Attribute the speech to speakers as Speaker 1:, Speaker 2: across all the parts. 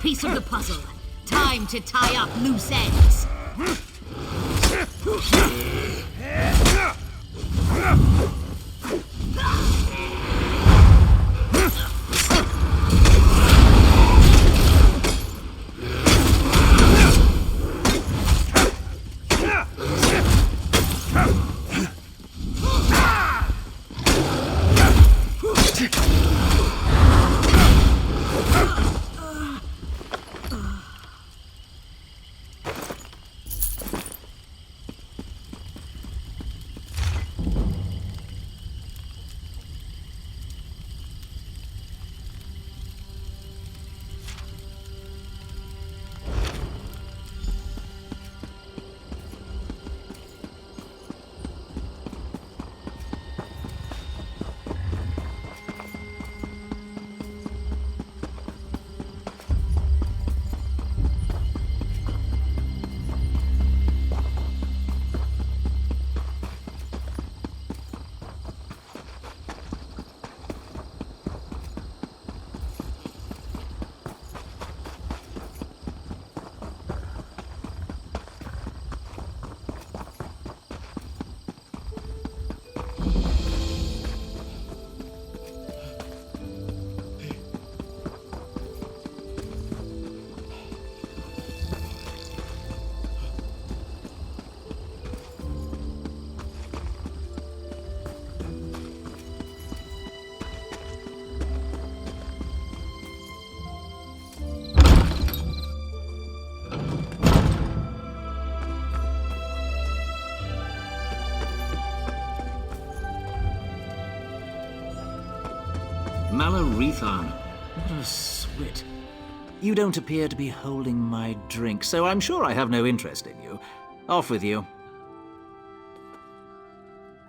Speaker 1: Piece of the puzzle. Time to tie up loose ends.
Speaker 2: Rethan. What a swit. You don't appear to be holding my drink, so I'm sure I have no interest in you. Off with you.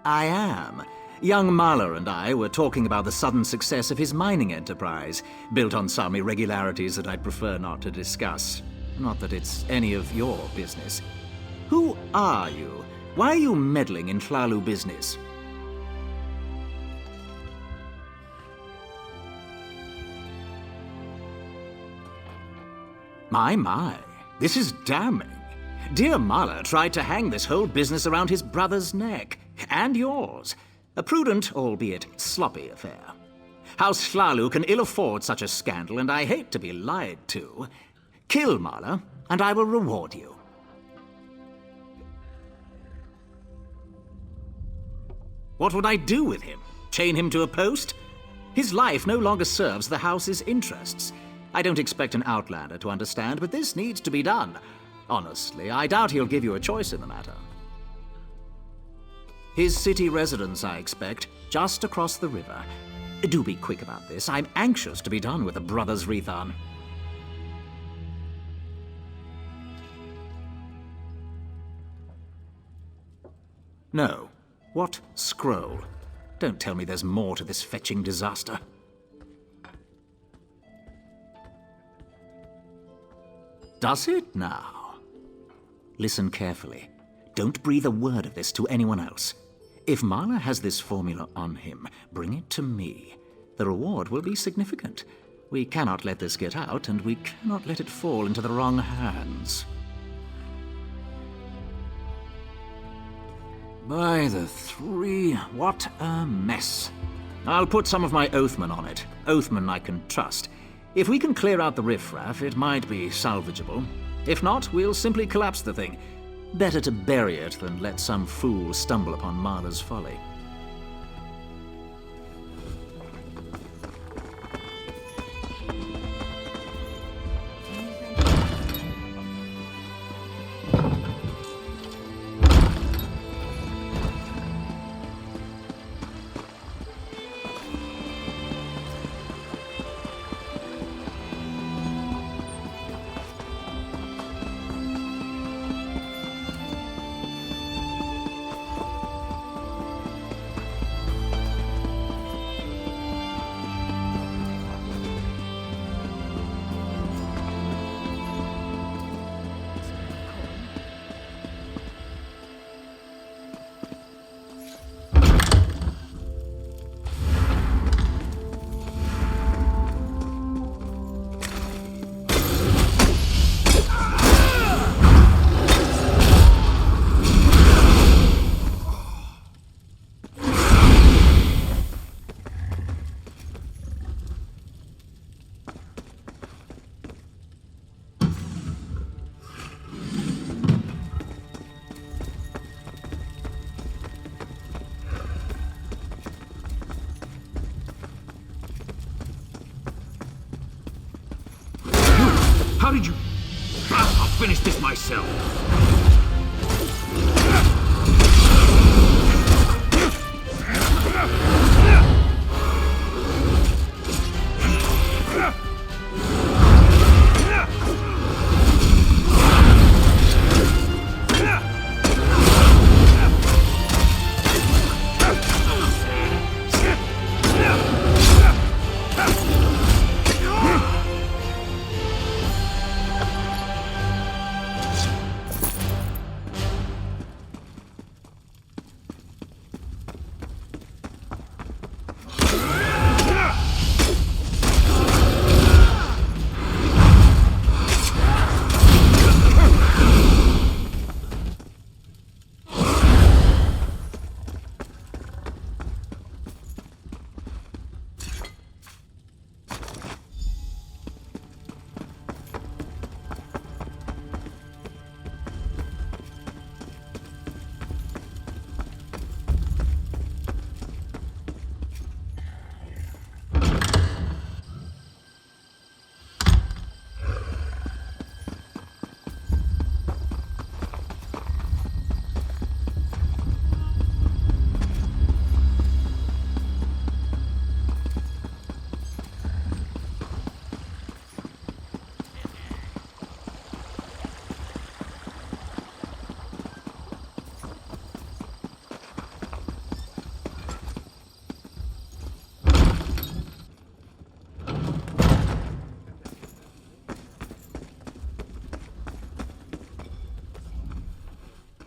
Speaker 2: I am. Young Mahler and I were talking about the sudden success of his mining enterprise, built on some irregularities that I'd prefer not to discuss. Not that it's any of your business. Who are you? Why are you meddling in Hlalu business? My, this is damning. Dear Mahler tried to hang this whole business around his brother's neck, and yours. A prudent, albeit sloppy affair. House Hlalu can ill afford such a scandal, and I hate to be lied to. Kill Mahler, and I will reward you. What would I do with him? Chain him to a post? His life no longer serves the house's interests. I don't expect an outlander to understand, but this needs to be done. Honestly, I doubt he'll give you a choice in the matter. His city residence, I expect, just across the river. Do be quick about this. I'm anxious to be done with the brothers Rethan. No. What scroll? Don't tell me there's more to this fetching disaster. Does it now? Listen carefully. Don't breathe a word of this to anyone else. If Mahler has this formula on him, bring it to me. The reward will be significant. We cannot let this get out, and we cannot let it fall into the wrong hands. By the three, what a mess. I'll put some of my Oathman on it. Oathman I can trust. If we can clear out the riffraff, it might be salvageable. If not, we'll simply collapse the thing. Better to bury it than let some fool stumble upon Mahler's folly.
Speaker 3: How did you... I'll finish this myself.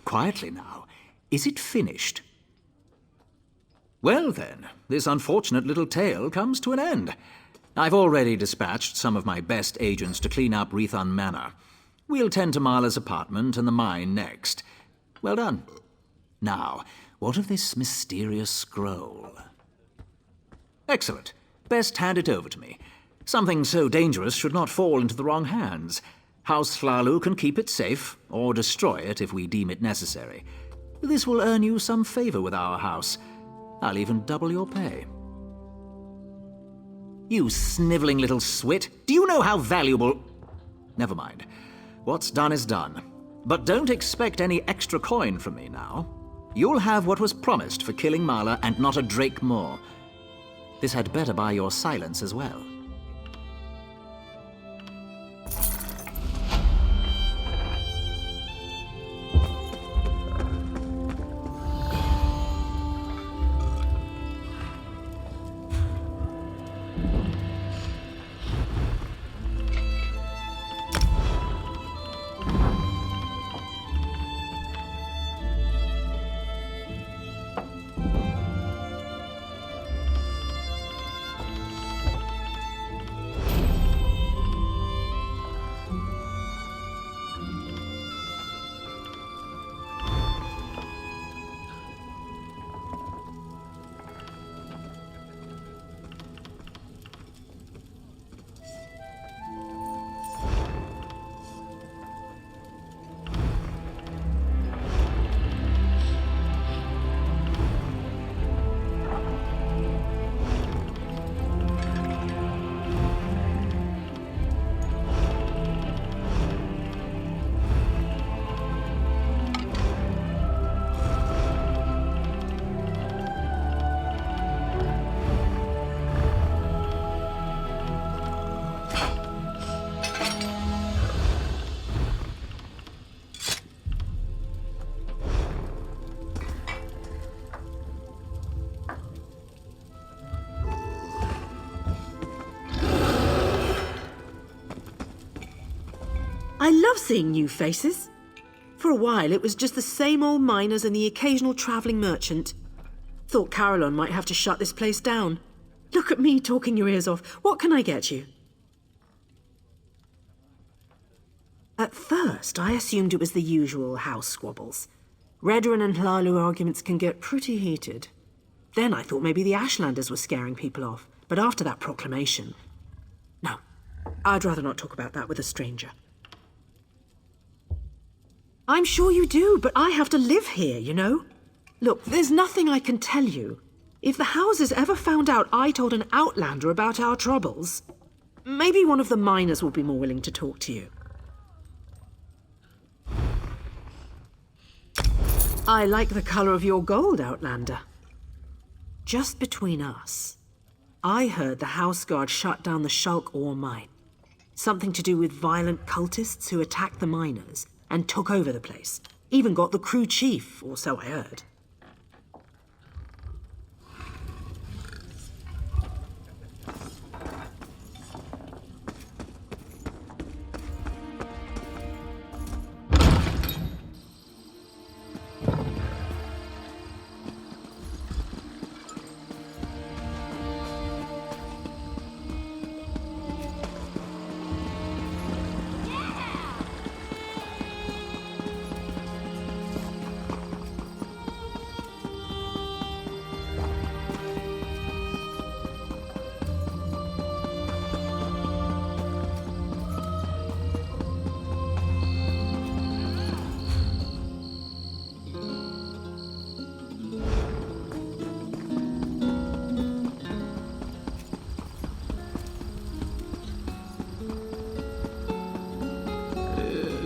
Speaker 2: Quietly now. Is it finished? Well then, this unfortunate little tale comes to an end. I've already dispatched some of my best agents to clean up Rethon Manor. We'll tend to Marla's apartment and the mine next. Well done. Now, what of this mysterious scroll? Excellent. Best hand it over to me. Something so dangerous should not fall into the wrong hands. House Hlalu can keep it safe, or destroy it if we deem it necessary. This will earn you some favor with our house. I'll even double your pay. You sniveling little swit. Do you know how valuable... Never mind. What's done is done. But don't expect any extra coin from me now. You'll have what was promised for killing Marla and not a drake more. This had better buy your silence as well.
Speaker 4: I love seeing new faces. For a while, it was just the same old miners and the occasional travelling merchant. Thought Caroline might have to shut this place down. Look at me talking your ears off. What can I get you? At first, I assumed it was the usual house squabbles. Redrin and Hlalu arguments can get pretty heated. Then I thought maybe the Ashlanders were scaring people off. But after that proclamation... No, I'd rather not talk about that with a stranger. I'm sure you do, but I have to live here, you know? Look, there's nothing I can tell you. If the houses ever found out I told an outlander about our troubles, maybe one of the miners will be more willing to talk to you. I like the color of your gold, Outlander. Just between us, I heard the House Guard shut down the Shulk ore mine. Something to do with violent cultists who attacked the miners and took over the place. Even got the crew chief, or so I heard.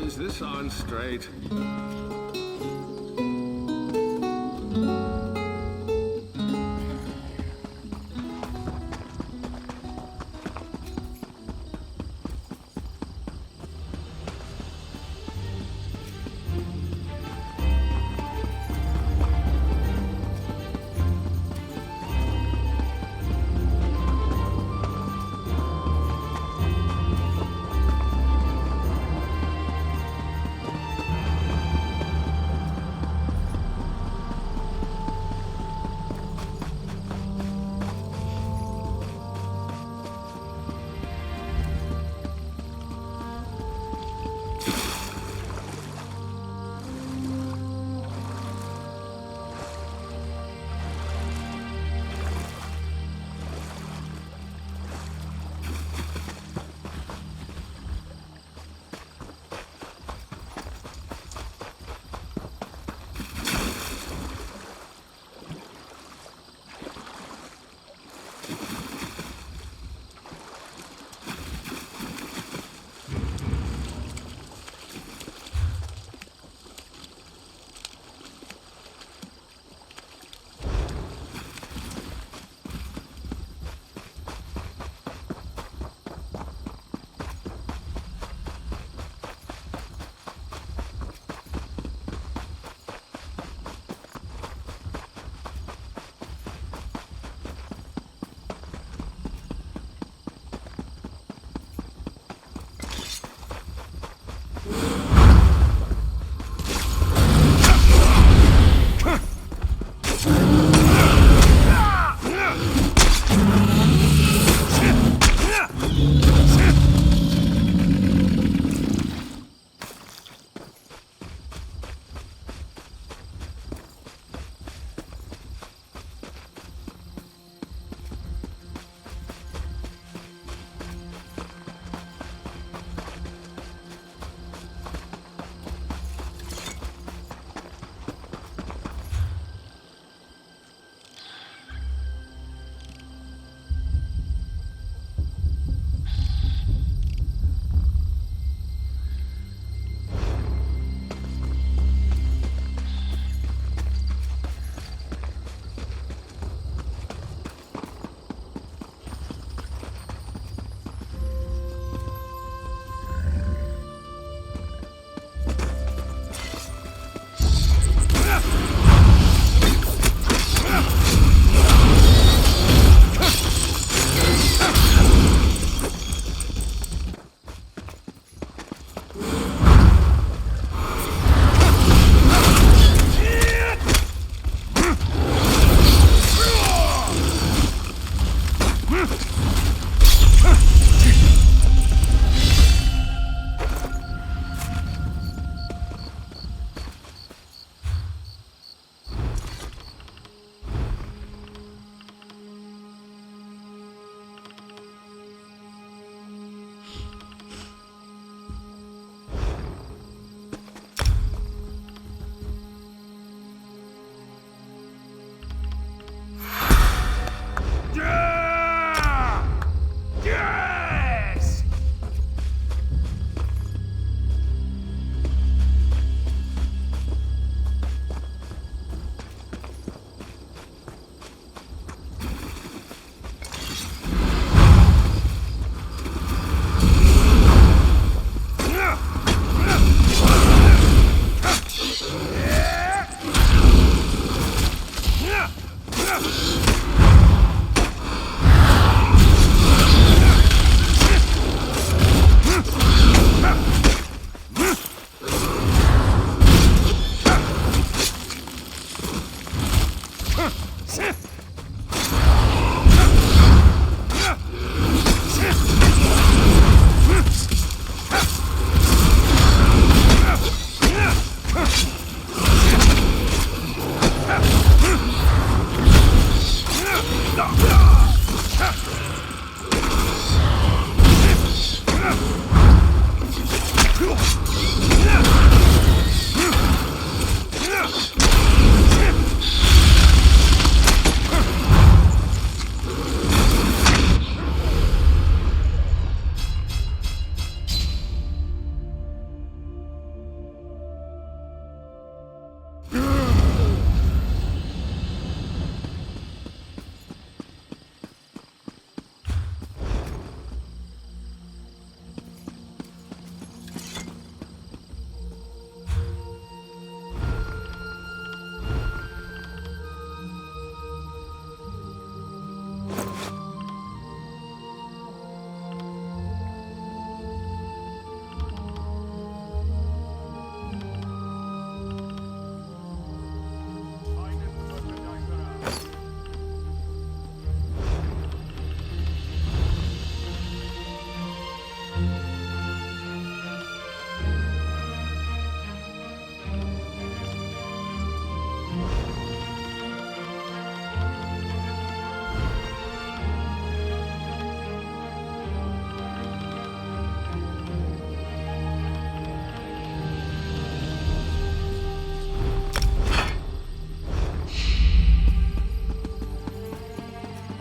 Speaker 3: Is this on straight?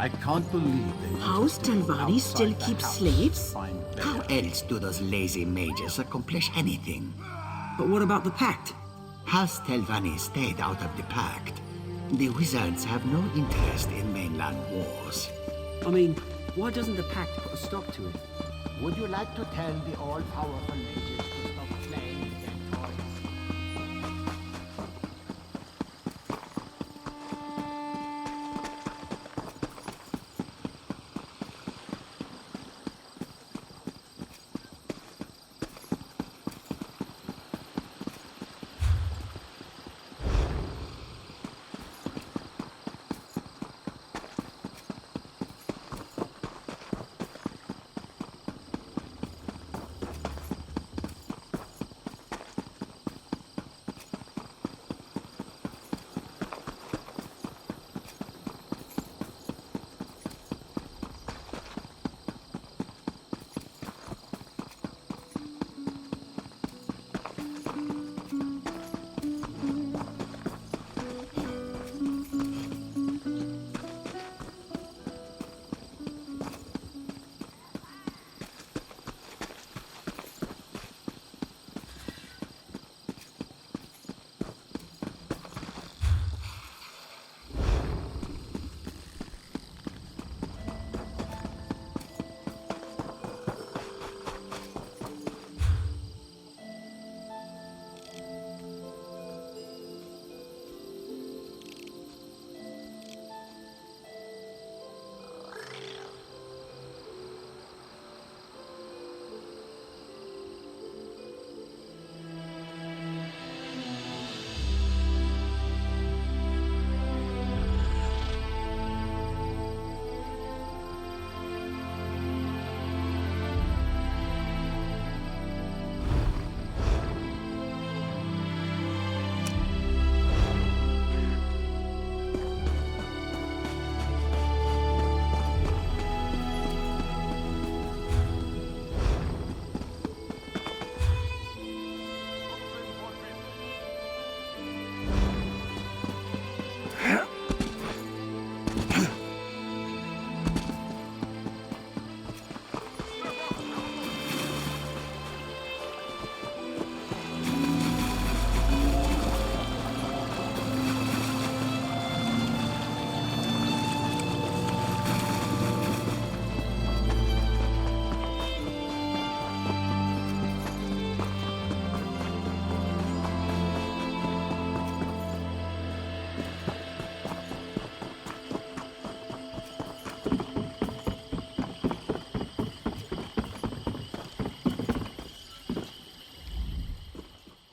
Speaker 5: I can't believe they
Speaker 4: House Telvanni still
Speaker 5: outside the
Speaker 4: keeps
Speaker 5: house
Speaker 4: slaves?
Speaker 5: find
Speaker 6: How
Speaker 5: better.
Speaker 6: else do those lazy mages accomplish anything?
Speaker 7: But what about the Pact?
Speaker 6: House Telvanni stayed out of the Pact. The wizards have no interest in mainland wars.
Speaker 7: I mean, why doesn't the Pact put a stop to it?
Speaker 6: Would you like to tell the all-powerful mages to stop playing with their toys?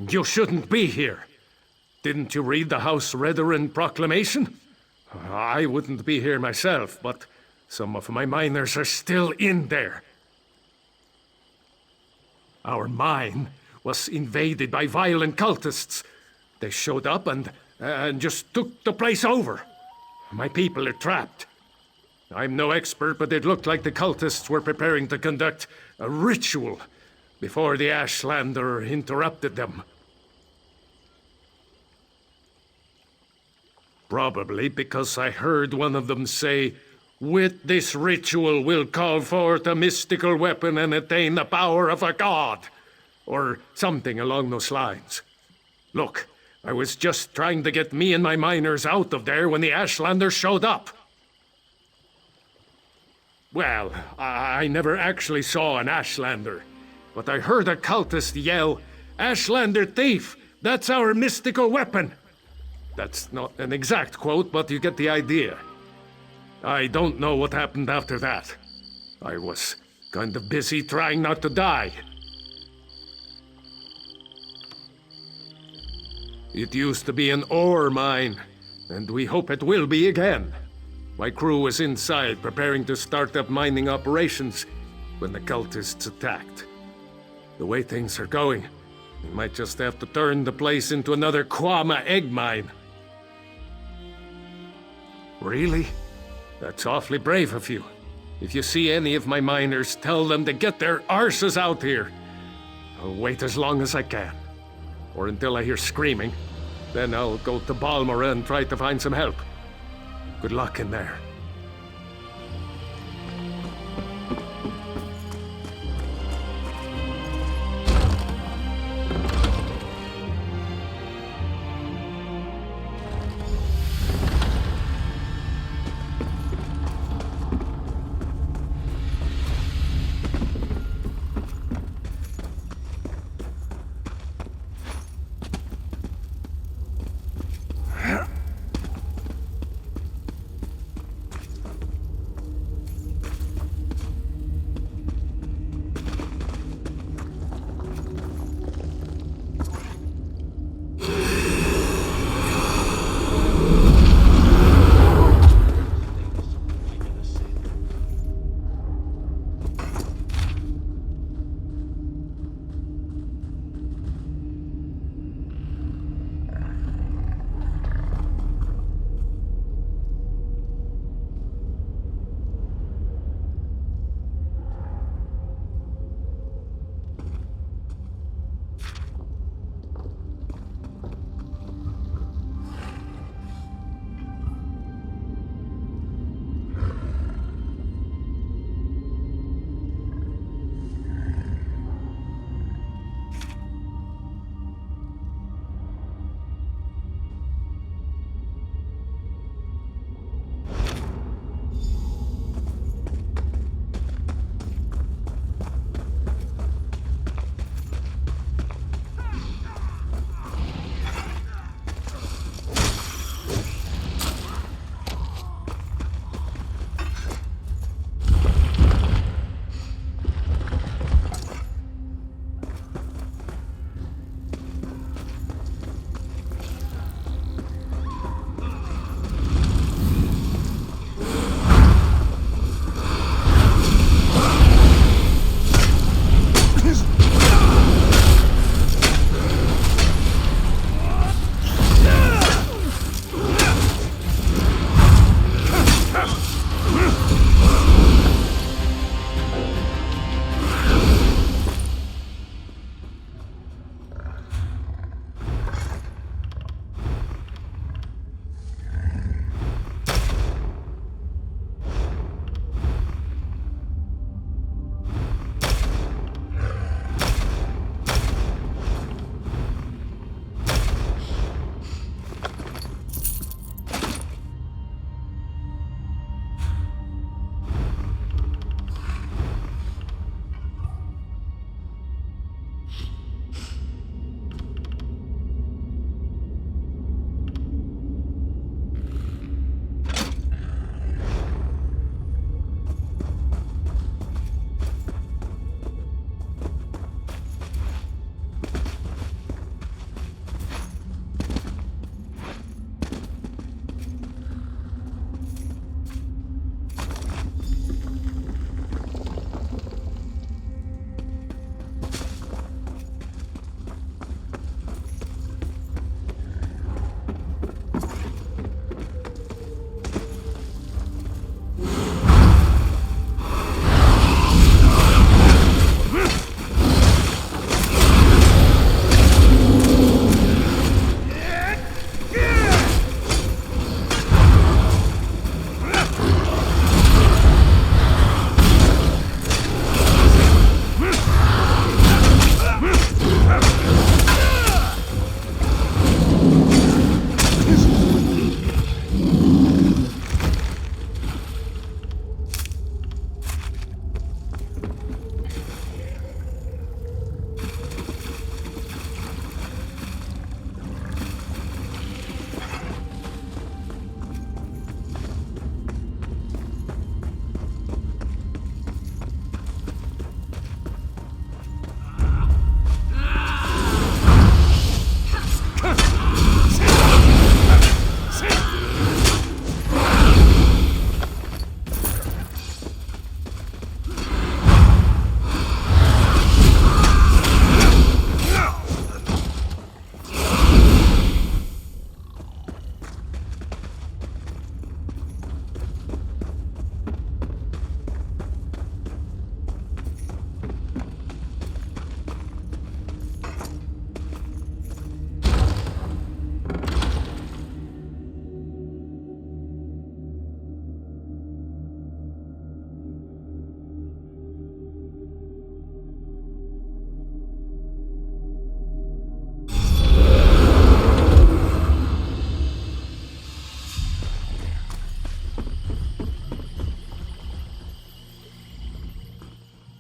Speaker 3: You shouldn't be here. Didn't you read the House Redarin proclamation? I wouldn't be here myself, but some of my miners are still in there. Our mine was invaded by violent cultists. They showed up and just took the place over. My people are trapped. I'm no expert, but it looked like the cultists were preparing to conduct a ritual before the Ashlander interrupted them. Probably because I heard one of them say, "With this ritual we'll call forth a mystical weapon and attain the power of a god," or something along those lines. Look, I was just trying to get me and my miners out of there when the Ashlander showed up. Well, I never actually saw an Ashlander, but I heard a cultist yell, "Ashlander thief! That's our mystical weapon!" That's not an exact quote, but you get the idea. I don't know what happened after that. I was kind of busy trying not to die. It used to be an ore mine, and we hope it will be again. My crew was inside preparing to start up mining operations when the cultists attacked. The way things are going, we might just have to turn the place into another Kwama egg mine. Really? That's awfully brave of you. If you see any of my miners, tell them to get their arses out here. I'll wait as long as I can. Or until I hear screaming. Then I'll go to Balmora and try to find some help. Good luck in there.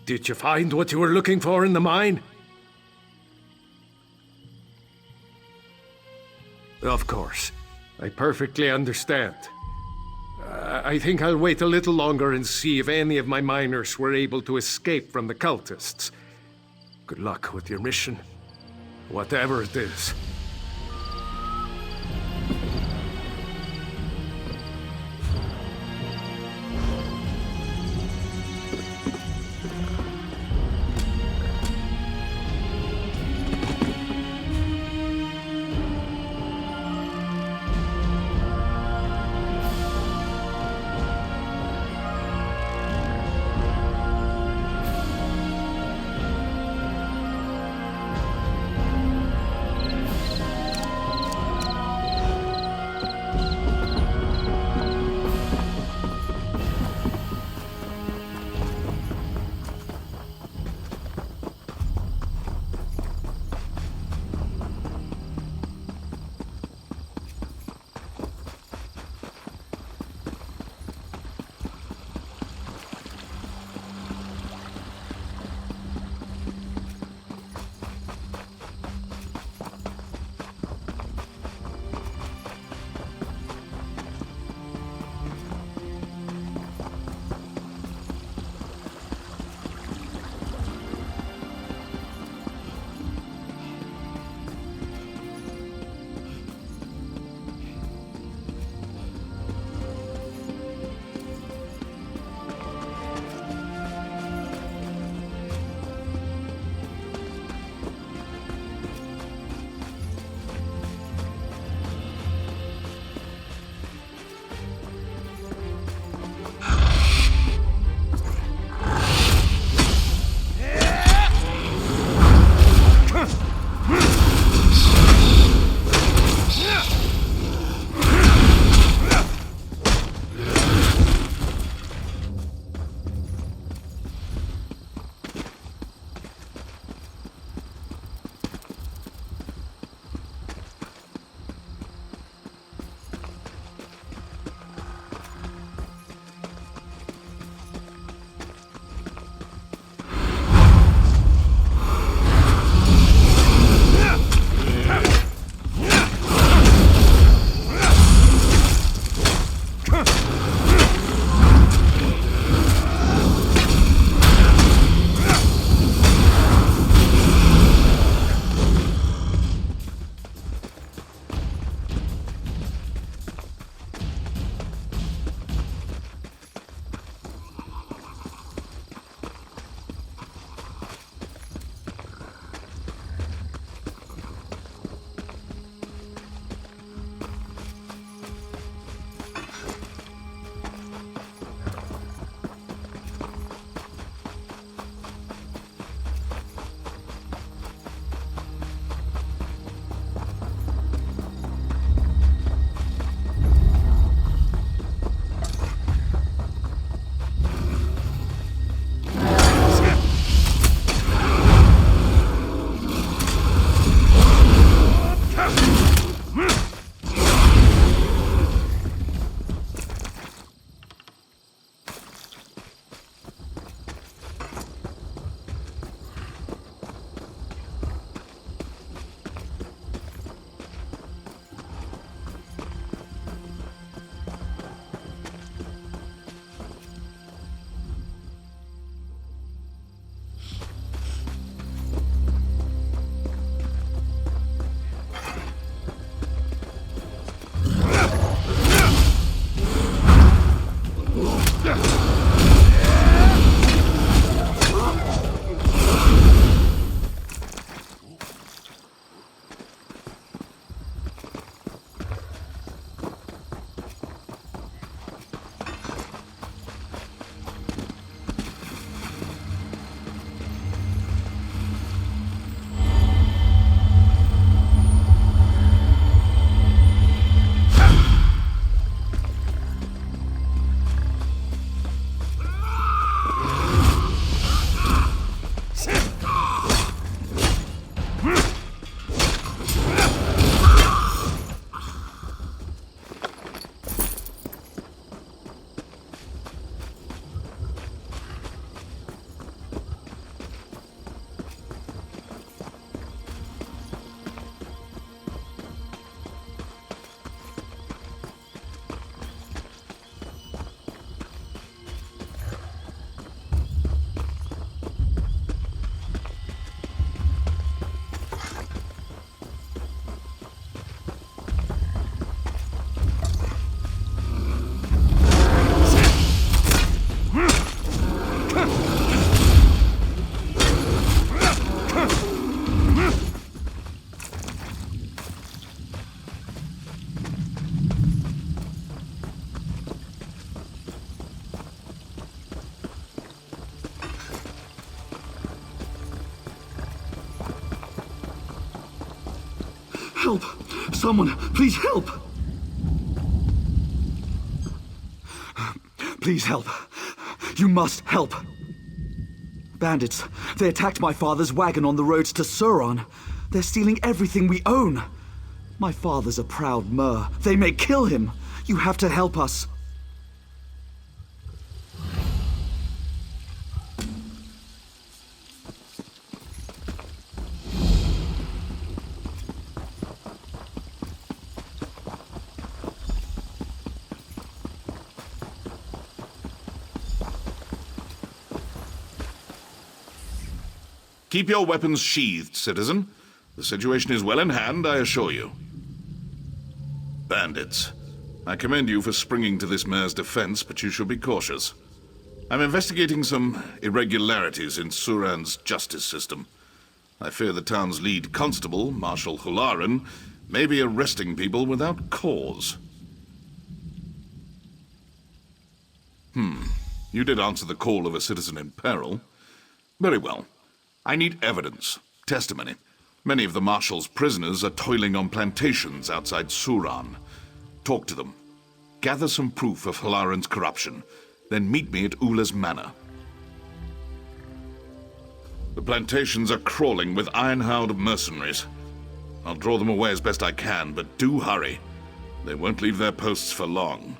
Speaker 3: Did you find what you were looking for in the mine? Of course. I perfectly understand. I think I'll wait a little longer and see if any of my miners were able to escape from the cultists. Good luck with your mission, whatever it is.
Speaker 8: Help! Someone, please help! Please help. You must help. Bandits, they attacked my father's wagon on the roads to Sauron. They're stealing everything we own. My father's a proud Mer. They may kill him. You have to help us.
Speaker 9: Keep your weapons sheathed, citizen. The situation is well in hand, I assure you. Bandits. I commend you for springing to this mayor's defense, but you should be cautious. I'm investigating some irregularities in Suran's justice system. I fear the town's lead constable, Marshal Hularan, may be arresting people without cause. You did answer the call of a citizen in peril. Very well. I need evidence, testimony. Many of the Marshal's prisoners are toiling on plantations outside Suran. Talk to them. Gather some proof of Hularan's corruption. Then meet me at Ula's manor. The plantations are crawling with iron-howled mercenaries. I'll draw them away as best I can, but do hurry. They won't leave their posts for long.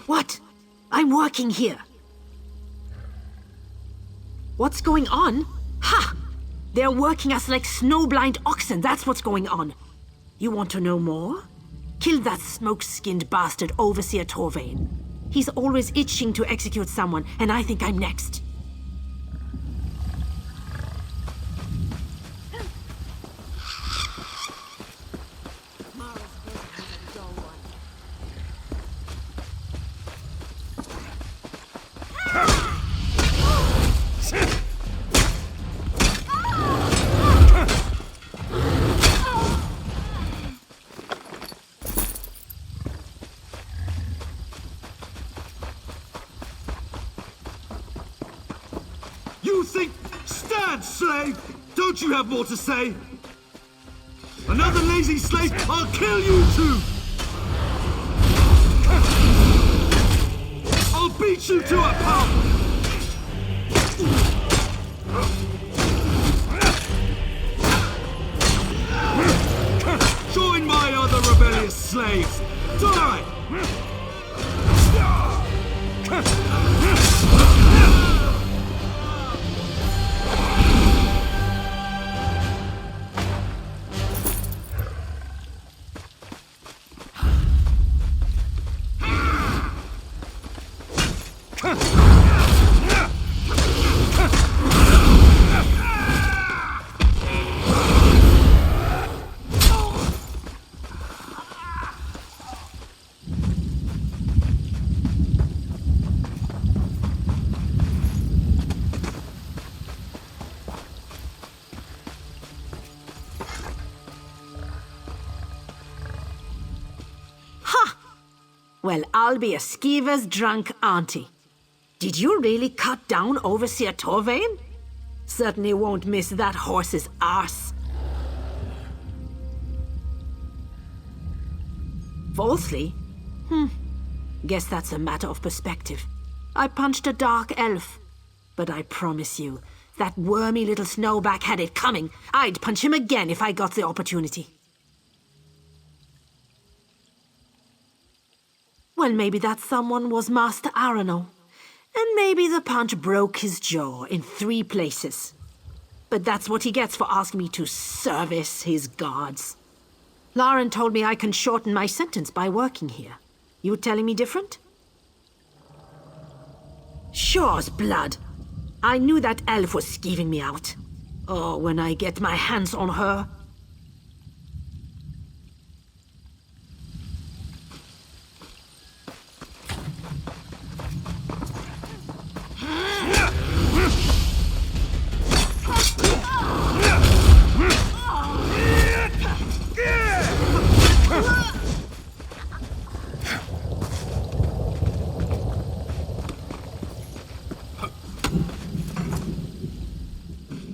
Speaker 4: What? I'm working here. What's going on? Ha! They're working us like snowblind oxen, that's what's going on. You want to know more? Kill that smoke-skinned bastard Overseer Torvain. He's always itching to execute someone, and I think I'm next.
Speaker 8: You think? Stand, slave! Don't you have more to say? Another lazy slave, I'll kill you too! I'll beat you to a pulp! Join my other rebellious slaves! Die!
Speaker 4: Well, I'll be a skeever's drunk auntie. Did you really cut down Overseer Torvain? Certainly won't miss that horse's arse. Falsely? Guess that's a matter of perspective. I punched a dark elf. But I promise you, that wormy little snowback had it coming. I'd punch him again if I got the opportunity. Well, maybe that someone was Master Arano. And maybe the punch broke his jaw in 3 places. But that's what he gets for asking me to service his gods. Lauren told me I can shorten my sentence by working here. You telling me different? Sure's blood. I knew that elf was skeeving me out. Oh, when I get my hands on her.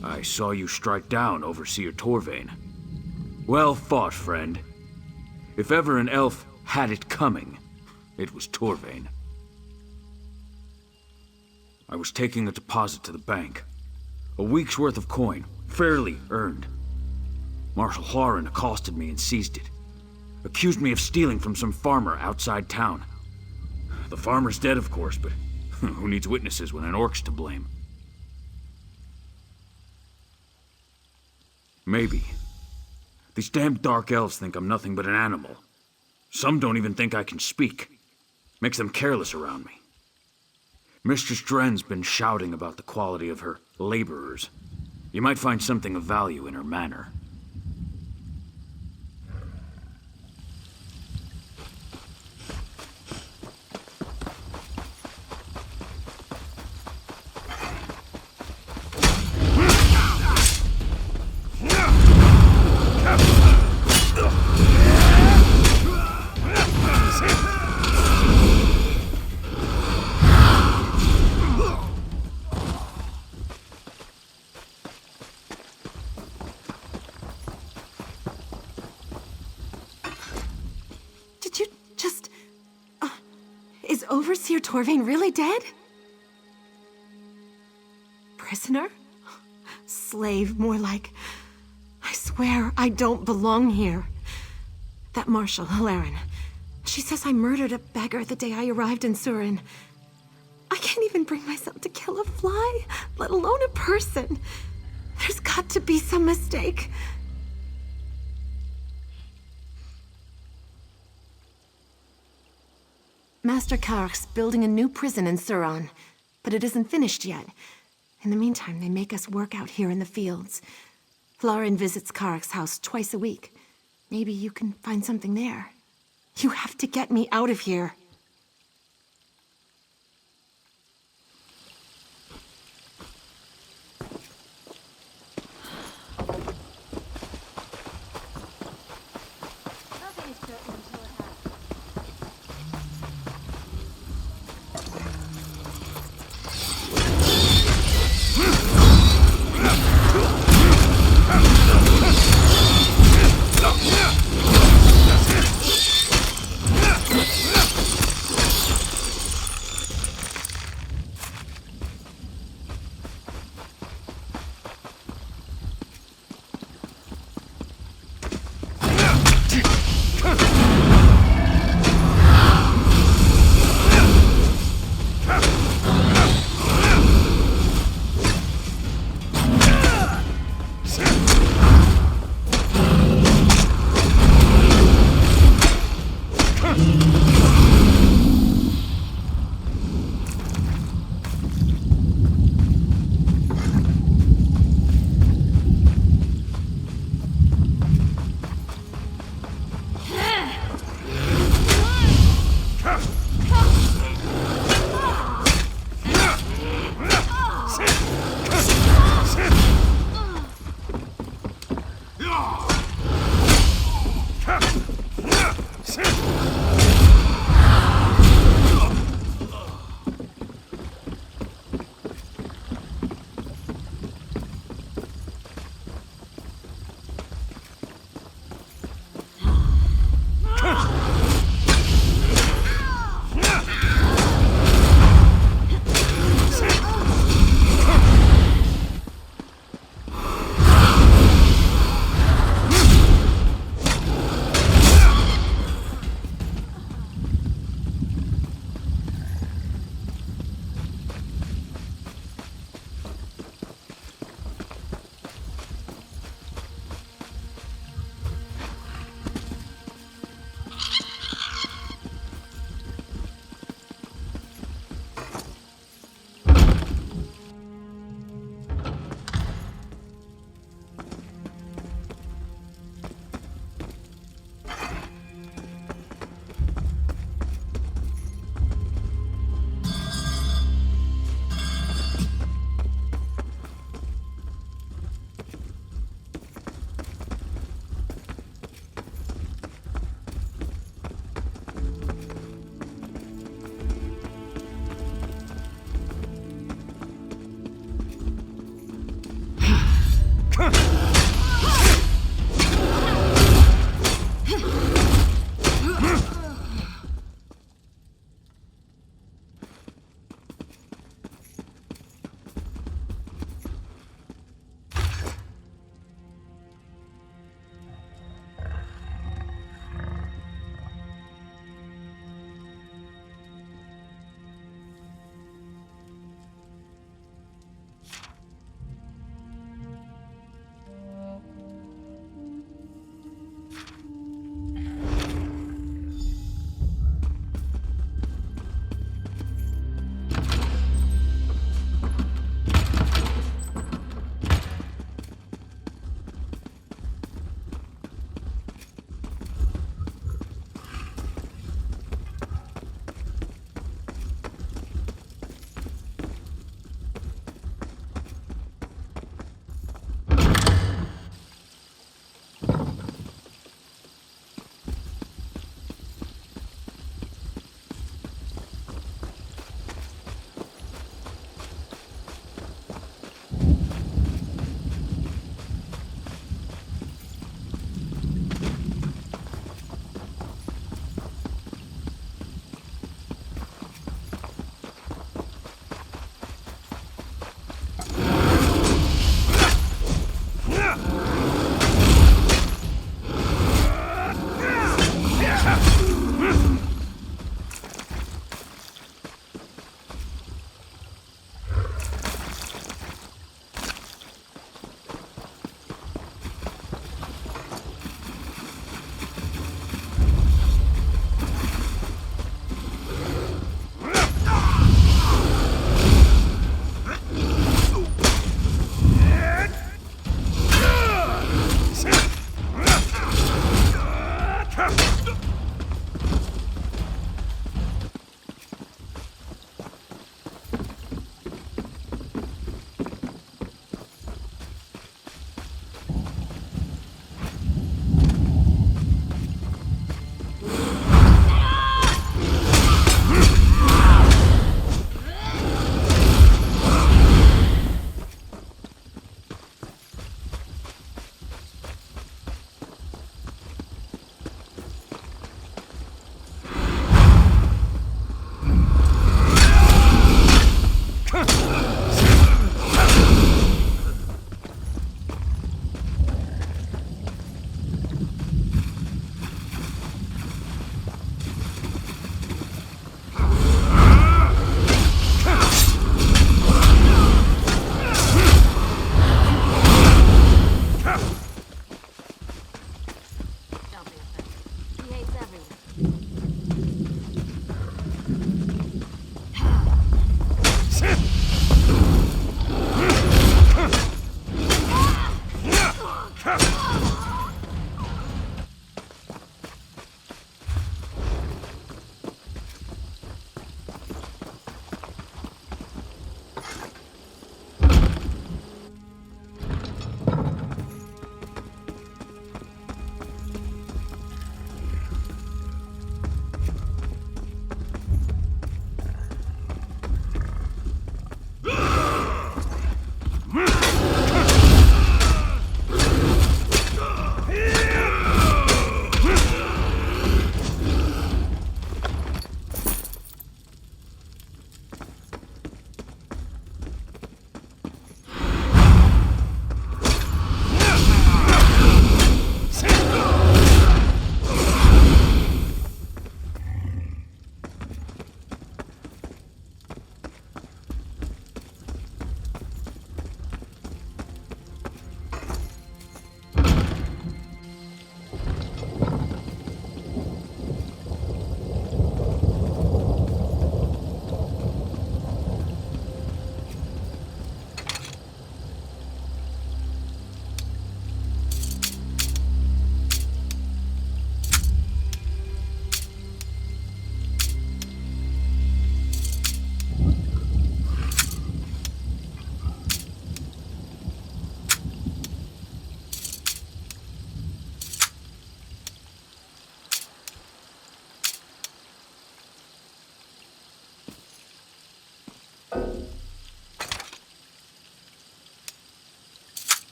Speaker 10: I saw you strike down Overseer Torvain. Well fought, friend. If ever an elf had it coming, it was Torvain. I was taking a deposit to the bank. A week's worth of coin, fairly earned. Marshal Horan accosted me and seized it. Accused me of stealing from some farmer outside town. The farmer's dead, of course, but who needs witnesses when an orc's to blame? Maybe. These damned dark elves think I'm nothing but an animal. Some don't even think I can speak. Makes them careless around me. Mistress Dren's been shouting about the quality of her laborers. You might find something of value in her manner.
Speaker 11: Is Overseer Torvain really dead? Prisoner? Slave, more like. I swear I don't belong here. That Marshal, Hilaren, she says I murdered a beggar the day I arrived in Surin. I can't even bring myself to kill a fly, let alone a person. There's got to be some mistake. Master Kark's building a new prison in Suron, but it isn't finished yet. In the meantime, they make us work out here in the fields. Lauren visits Kark's house twice a week. Maybe you can find something there. You have to get me out of here.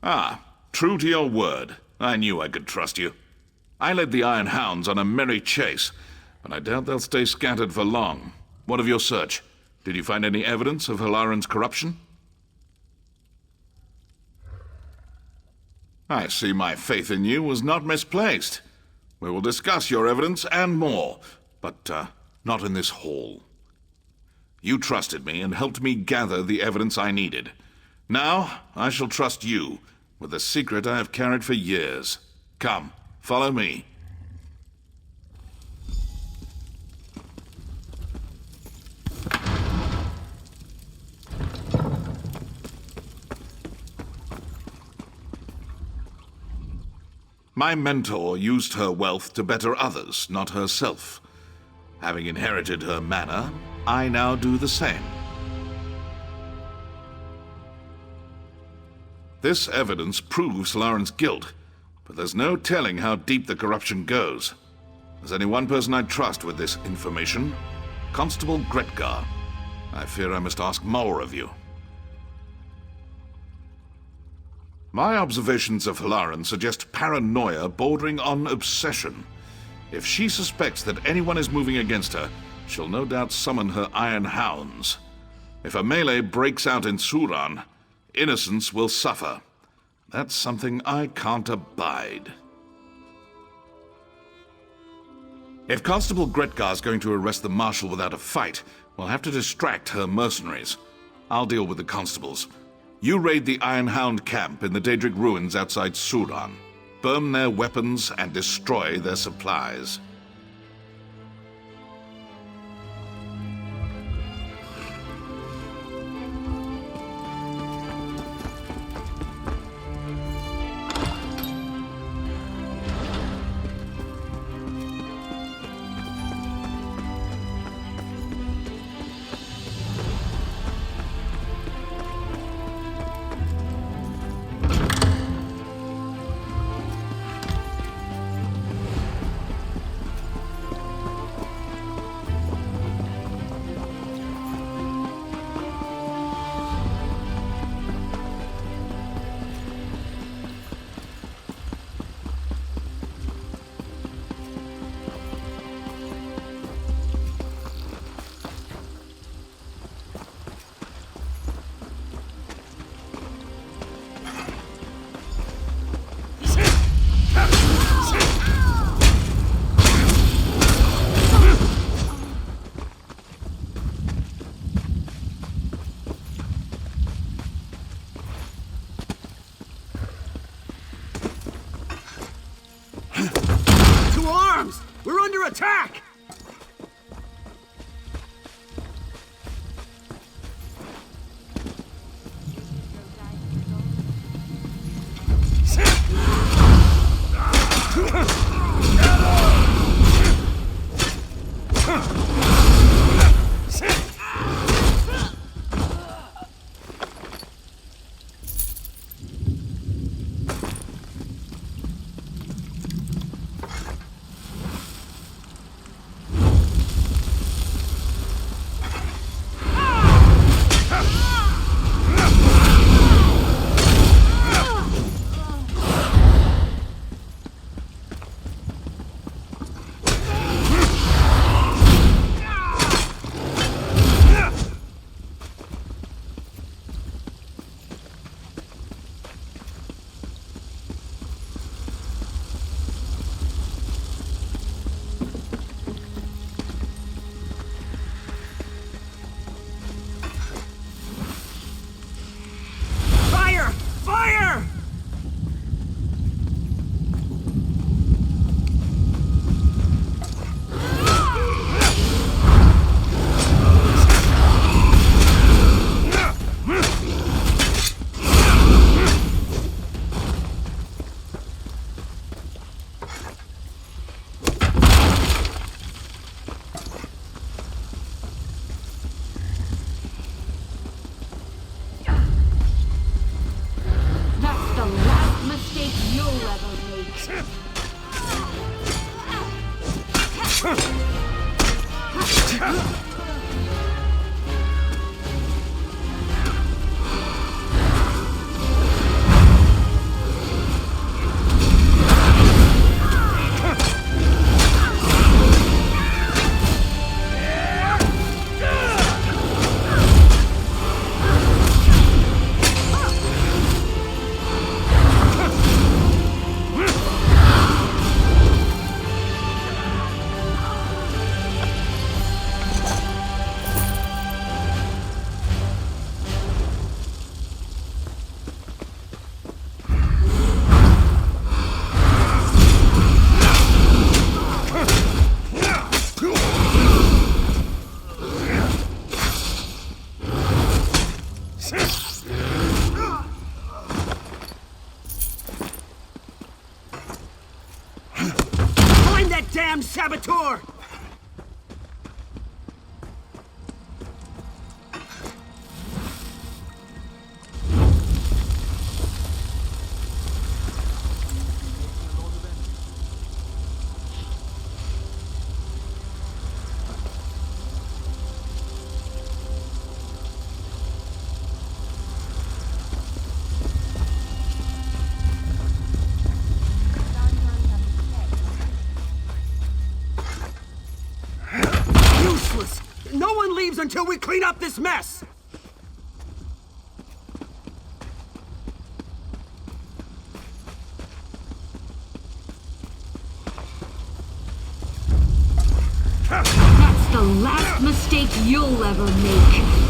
Speaker 9: Ah, true to your word. I knew I could trust you. I led the Iron Hounds on a merry chase, but I doubt they'll stay scattered for long. What of your search? Did you find any evidence of Halaran's corruption? I see my faith in you was not misplaced. We will discuss your evidence and more, but not in this hall. You trusted me and helped me gather the evidence I needed. Now, I shall trust you with a secret I have carried for years. Come, follow me. My mentor used her wealth to better others, not herself. Having inherited her manner, I now do the same. This evidence proves Halaran's guilt, but there's no telling how deep the corruption goes. There's only one person I trust with this information, Constable Gretgar. I fear I must ask more of you. My observations of Halaran suggest paranoia bordering on obsession. If she suspects that anyone is moving against her, she'll no doubt summon her Iron Hounds. If a melee breaks out in Suran, innocents will suffer. That's something I can't abide. If Constable Gretgar's going to arrest the Marshal without a fight, we'll have to distract her mercenaries. I'll deal with the constables. You raid the Iron Hound camp in the Daedric ruins outside Suran. Burn their weapons and destroy their supplies.
Speaker 12: We're under attack! useless! No one leaves until we clean up this mess!
Speaker 1: That's the last mistake you'll ever make.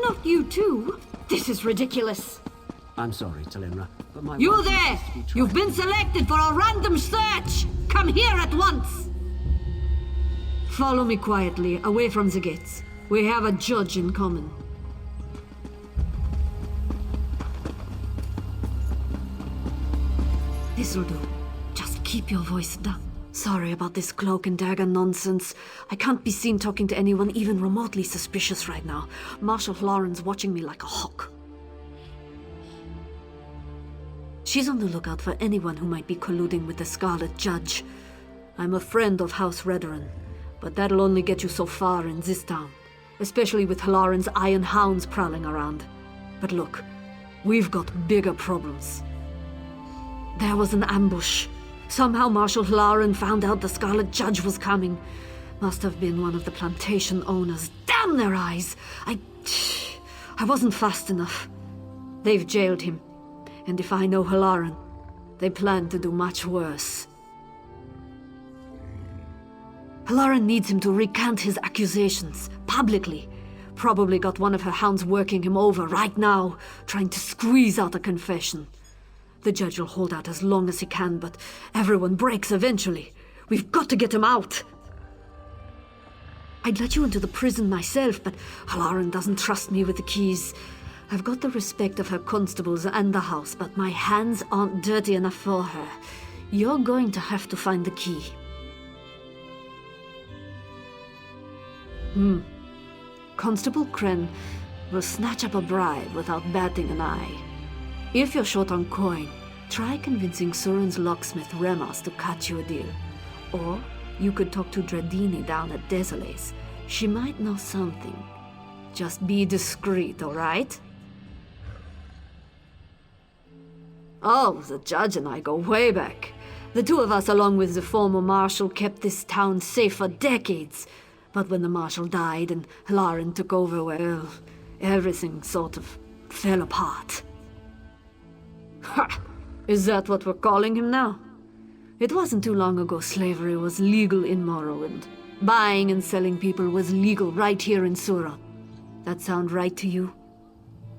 Speaker 1: Not you too? This is ridiculous.
Speaker 7: I'm sorry, Talinra, but my...
Speaker 1: You
Speaker 7: wife
Speaker 1: there!
Speaker 7: insists we try
Speaker 1: You've been selected for a random search! Come here at once! Follow me quietly, away from the gates. We have a judge in common. This'll do. Just keep your voice down. Sorry about this cloak and dagger nonsense. I can't be seen talking to anyone even remotely suspicious right now. Marshal Lauren's watching me like a hawk. She's on the lookout for anyone who might be colluding with the Scarlet Judge. I'm a friend of House Redoran, but that'll only get you so far in this town, especially with Lauren's iron hounds prowling around. But look, we've got bigger problems. There was an ambush. Somehow Marshal Lauren found out the Scarlet Judge was coming. Must have been one of the plantation owners. Damn their eyes! I wasn't fast enough. They've jailed him. And if I know Halaran, they plan to do much worse. Halaran needs him to recant his accusations, publicly. Probably got one of her hounds working him over right now, trying to squeeze out a confession. The judge will hold out as long as he can, but everyone breaks eventually. We've got to get him out. I'd let you into the prison myself, but Halaran doesn't trust me with the keys. I've got the respect of her constables and the house, but my hands aren't dirty enough for her. You're going to have to find the key. Constable Kren will snatch up a bribe without batting an eye. If you're short on coin, try convincing Surin's locksmith Remas to cut you a deal. Or you could talk to Dredini down at Desolace. She might know something. Just be discreet, all right? Oh, the judge and I go way back. The two of us, along with the former marshal, kept this town safe for decades. But when the marshal died and Lauren took over, well, everything sort of fell apart. Ha! Is that what we're calling him now? It wasn't too long ago slavery was legal in Morrowind. Buying and selling people was legal right here in Suran. That sound right to you?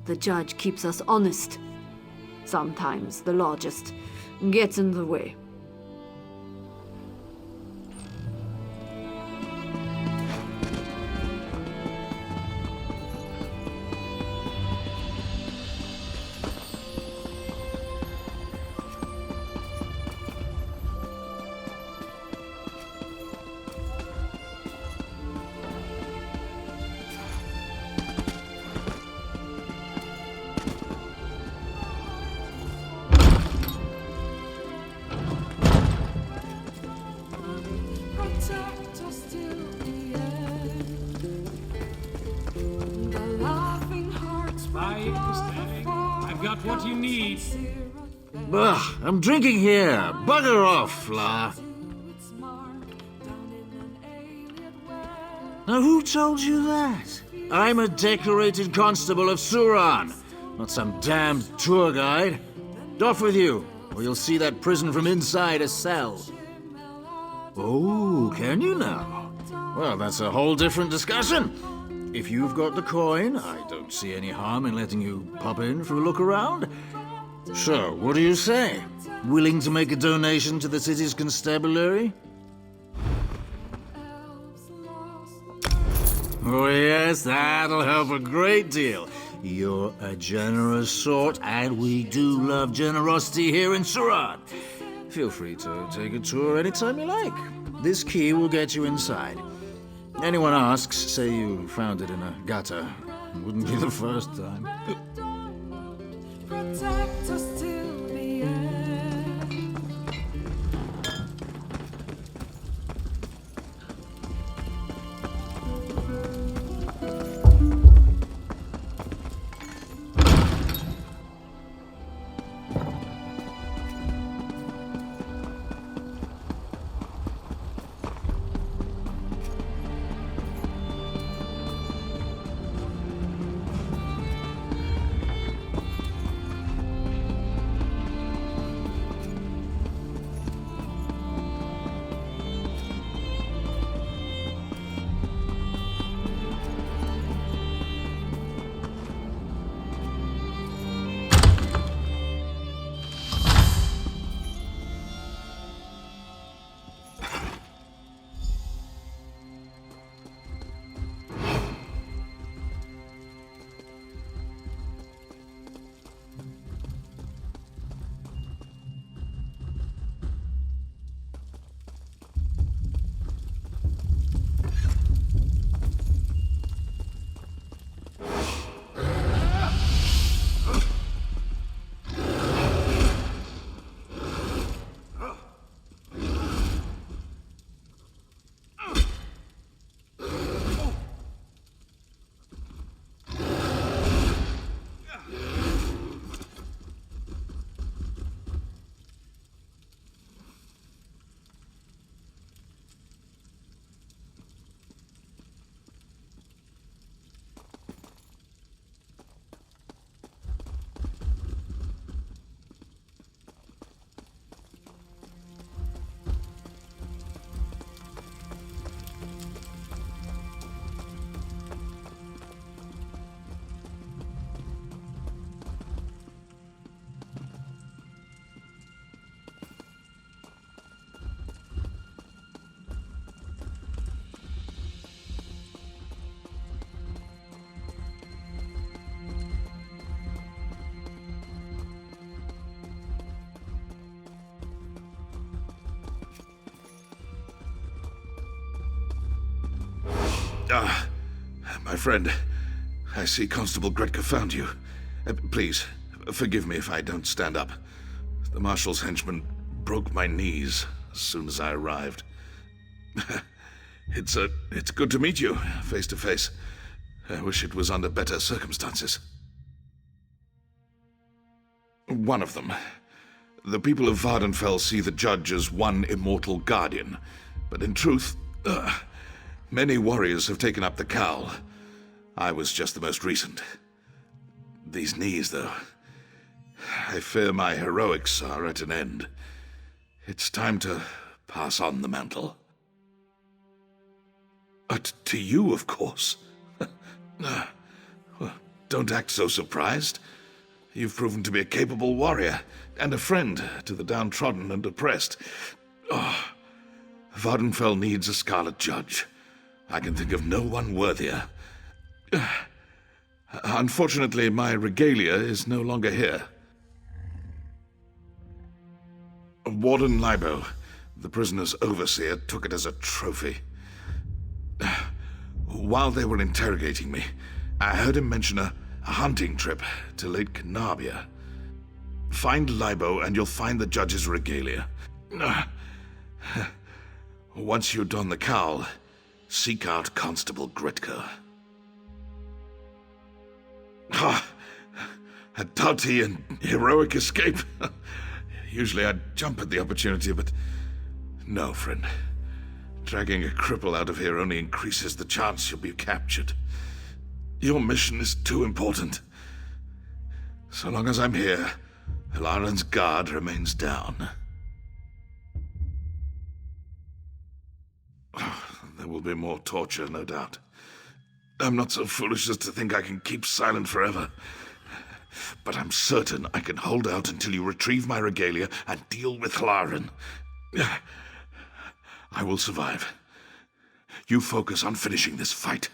Speaker 1: The judge keeps us honest. Sometimes the law just gets in the way.
Speaker 13: I've got what you need.
Speaker 2: Ugh, I'm drinking here. Bugger off, Fla. Now, who told you that? I'm a decorated constable of Suran, not some damned tour guide. Off with you, or you'll see that prison from inside a cell. Oh, can you now? Well, that's a whole different discussion. If you've got the coin, I don't see any harm in letting you pop in for a look around. So, what do you say? Willing to make a donation to the city's constabulary? Oh yes, that'll help a great deal. You're a generous sort, and we do love generosity here in Suran. Feel free to take a tour anytime you like. This key will get you inside. Anyone asks, say you found it in a gutter. It wouldn't be the first time.
Speaker 14: Protect us till the end.
Speaker 9: My friend, I see Constable Gretka found you. Please, forgive me if I don't stand up. The Marshal's henchman broke my knees as soon as I arrived. It's good to meet you, face to face. I wish it was under better circumstances. One of them. The people of Vardenfell see the judge as one immortal guardian, but in truth, many warriors have taken up the cowl. I was just the most recent. These knees, though. I fear my heroics are at an end. It's time to pass on the mantle. To you, of course. Well, don't act so surprised. You've proven to be a capable warrior and a friend to the downtrodden and oppressed. Vardenfell needs a Scarlet Judge. I can think of no one worthier. Unfortunately, my regalia is no longer here. Warden Libo, the prisoner's overseer, took it as a trophy. While they were interrogating me, I heard him mention a hunting trip to Lake Canabia. Find Libo and you'll find the judge's regalia. Once you don the cowl, seek out Constable Gretka. A doughty and heroic escape. Usually I'd jump at the opportunity, but no, friend. Dragging a cripple out of here only increases the chance you'll be captured. Your mission is too important. So long as I'm here, Halaran's guard remains down. There will be more torture, no doubt. I'm not so foolish as to think I can keep silent forever. But I'm certain I can hold out until you retrieve my regalia and deal with Hlaren. I will survive. You focus on finishing this fight.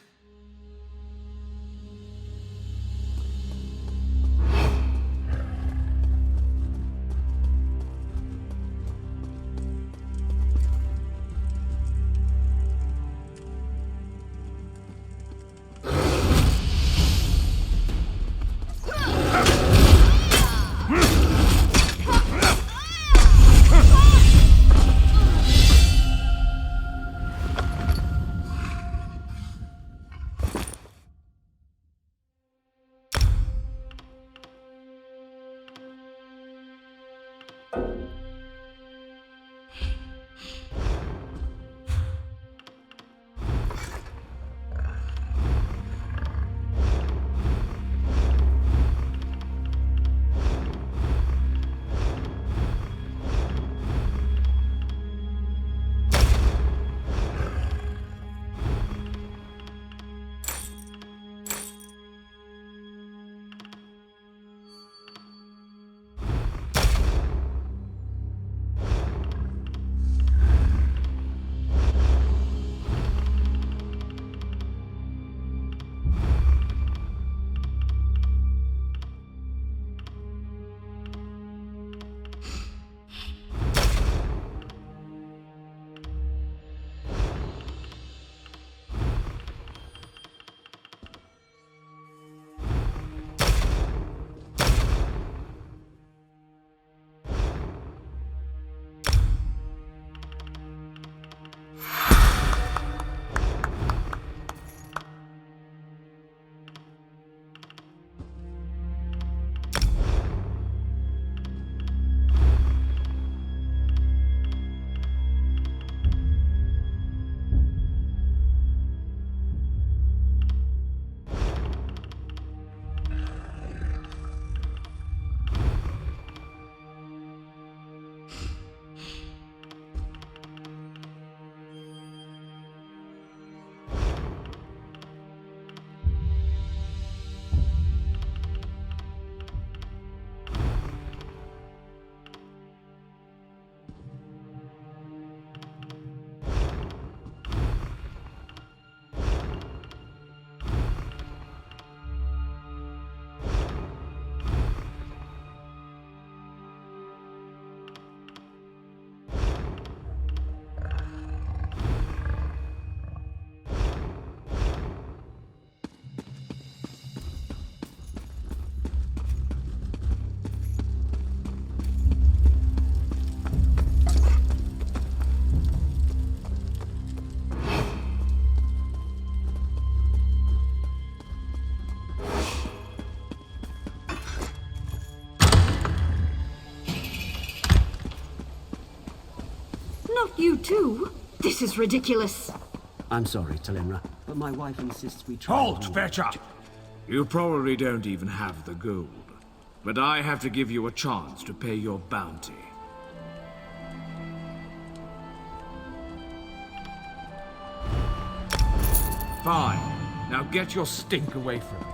Speaker 1: You too? This is ridiculous.
Speaker 7: I'm sorry, Talenra, but my wife insists we try.
Speaker 10: Halt, fetcher! You probably don't even have the gold, but I have to give you a chance to pay your bounty. Fine. Now get your stink away from me.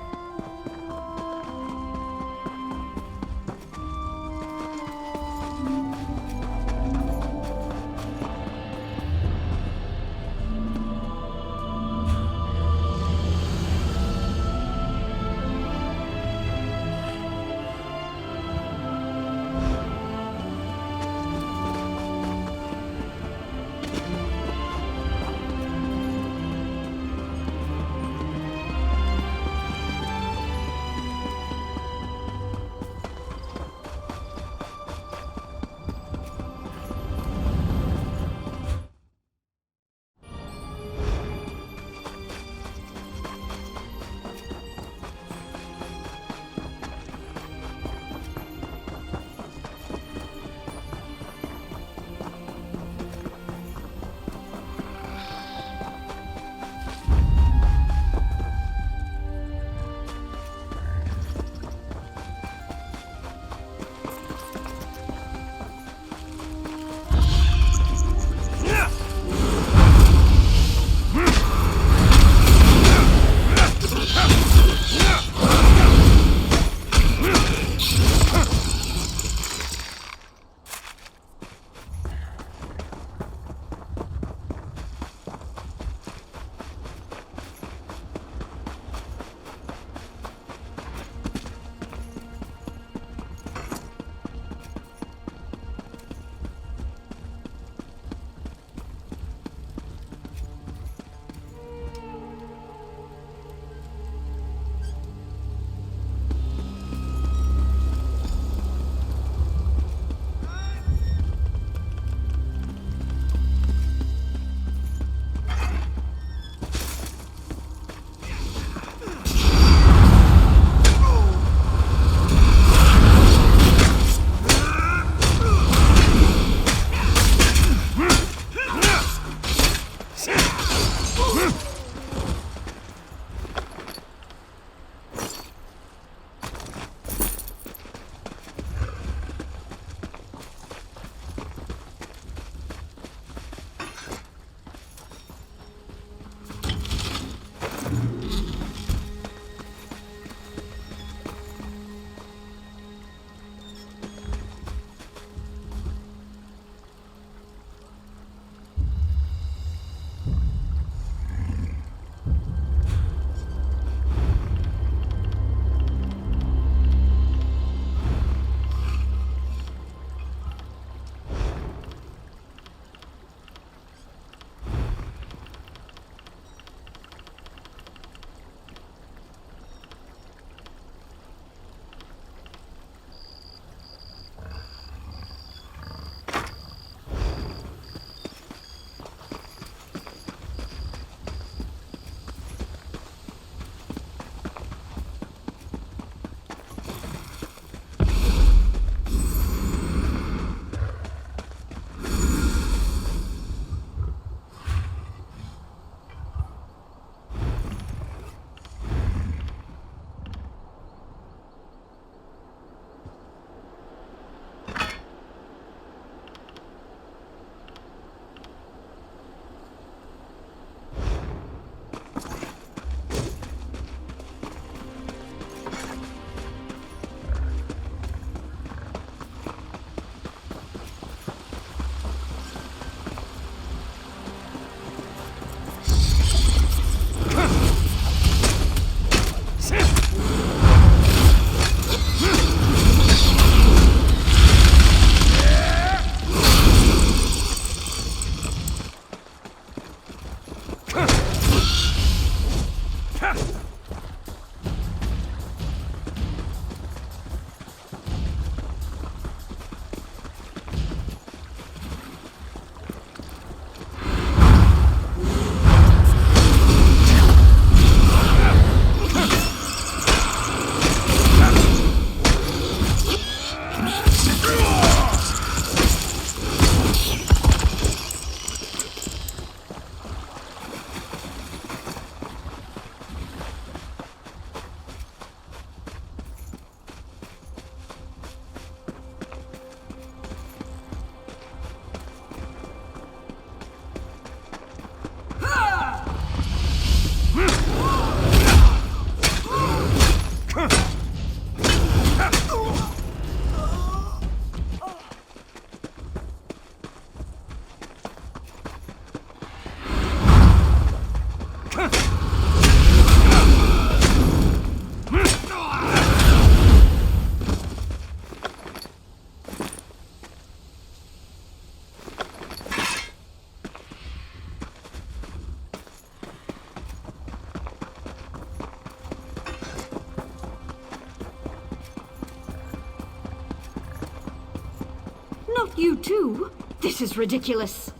Speaker 1: Not you too? This is ridiculous.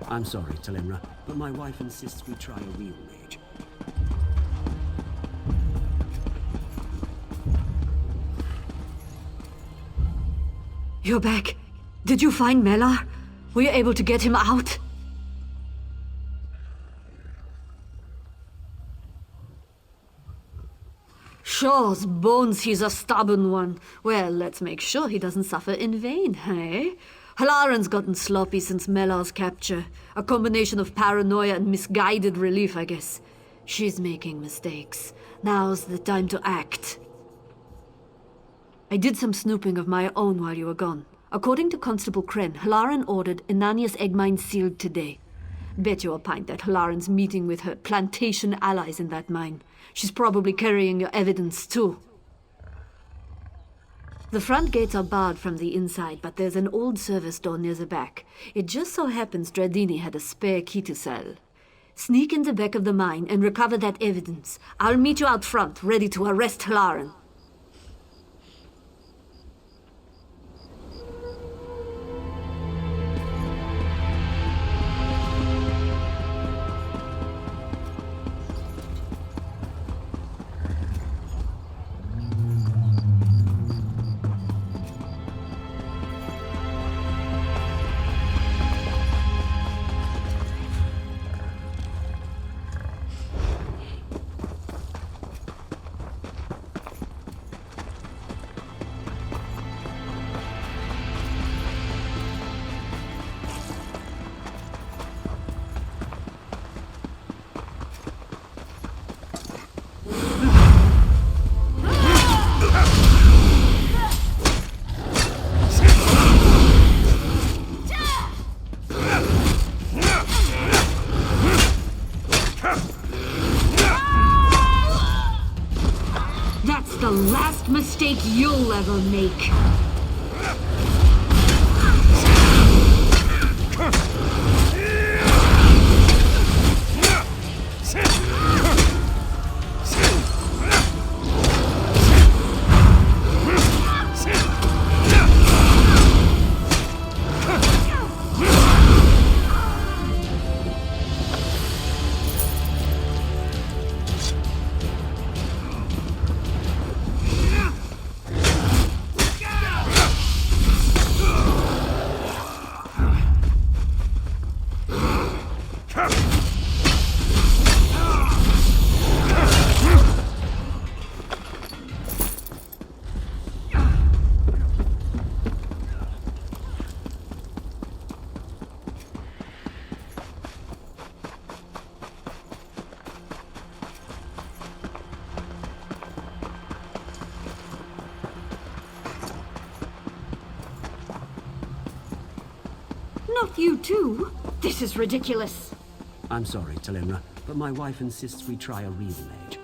Speaker 7: I'm sorry, Telimra, but my wife insists we try a real mage.
Speaker 1: You're back. Did you find Melar? Were you able to get him out? Shaw's bones, he's a stubborn one. Well, let's make sure he doesn't suffer in vain, hey? Halaran's gotten sloppy since Melar's capture. A combination of paranoia and misguided relief, I guess. She's making mistakes. Now's the time to act. I did some snooping of my own while you were gone. According to Constable Kren, Halaran ordered Inania's egg mine sealed today. Bet you a pint that Halaran's meeting with her plantation allies in that mine. She's probably carrying your evidence, too. The front gates are barred from the inside, but there's an old service door near the back. It just so happens Dradini had a spare key to sell. Sneak in the back of the mine and recover that evidence. I'll meet you out front, ready to arrest Halaran. The last mistake you'll ever make. Not you too? This is ridiculous.
Speaker 7: I'm sorry, Telimra, but my wife insists we try a real mage.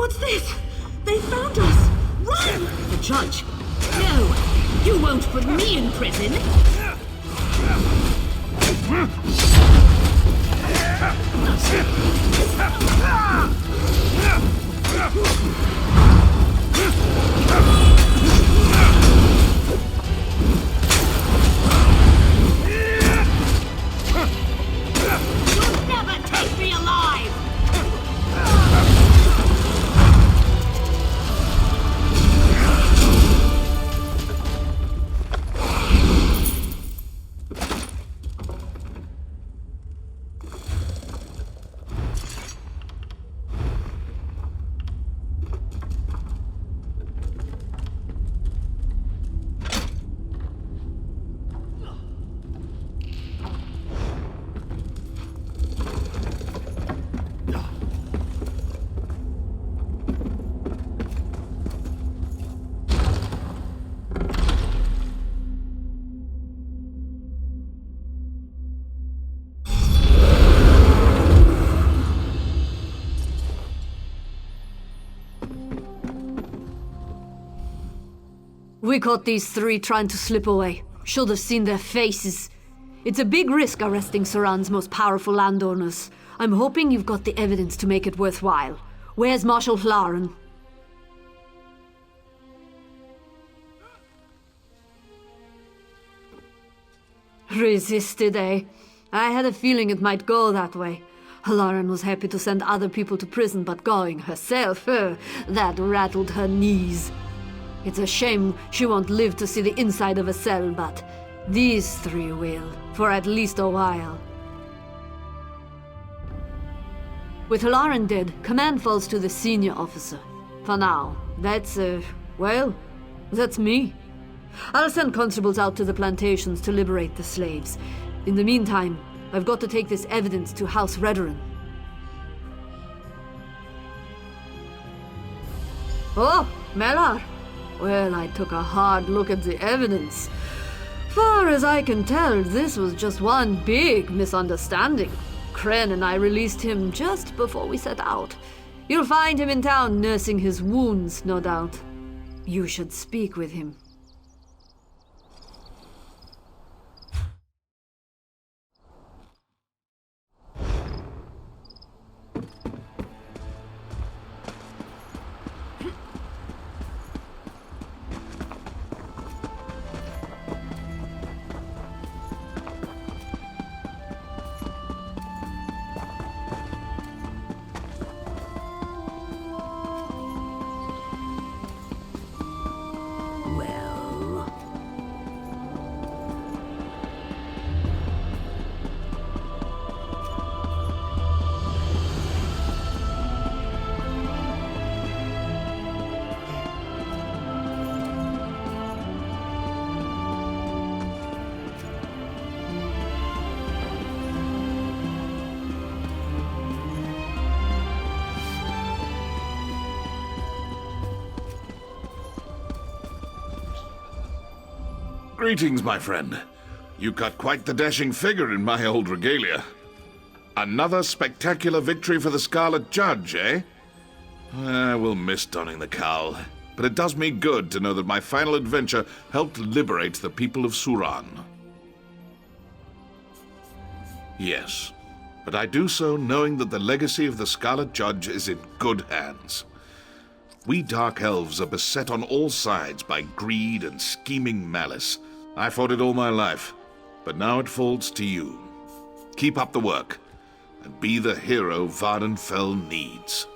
Speaker 1: What's this? They found us! Run!
Speaker 4: The judge.
Speaker 1: No! You won't put me in prison!
Speaker 15: You'll never take me alive!
Speaker 1: We caught these three trying to slip away. Should have seen their faces. It's a big risk arresting Suran's most powerful landowners. I'm hoping you've got the evidence to make it worthwhile. Where's Marshal Hlaren? Resisted, eh? I had a feeling it might go that way. Hlaren was happy to send other people to prison, but going herself, that rattled her knees. It's a shame she won't live to see the inside of a cell, but these three will, for at least a while. With Hlaren dead, command falls to the senior officer. For now, that's me. I'll send constables out to the plantations to liberate the slaves. In the meantime, I've got to take this evidence to House Redoran. Oh, Melar. Well, I took a hard look at the evidence. Far as I can tell, this was just one big misunderstanding. Kren and I released him just before we set out. You'll find him in town nursing his wounds, no doubt. You should speak with him.
Speaker 9: Greetings, my friend. You cut quite the dashing figure in my old regalia. Another spectacular victory for the Scarlet Judge, eh? I will miss donning the cowl, but it does me good to know that my final adventure helped liberate the people of Suran. Yes, but I do so knowing that the legacy of the Scarlet Judge is in good hands. We Dark Elves are beset on all sides by greed and scheming malice. I fought it all my life, but now it falls to you. Keep up the work, and be the hero Vardenfell needs.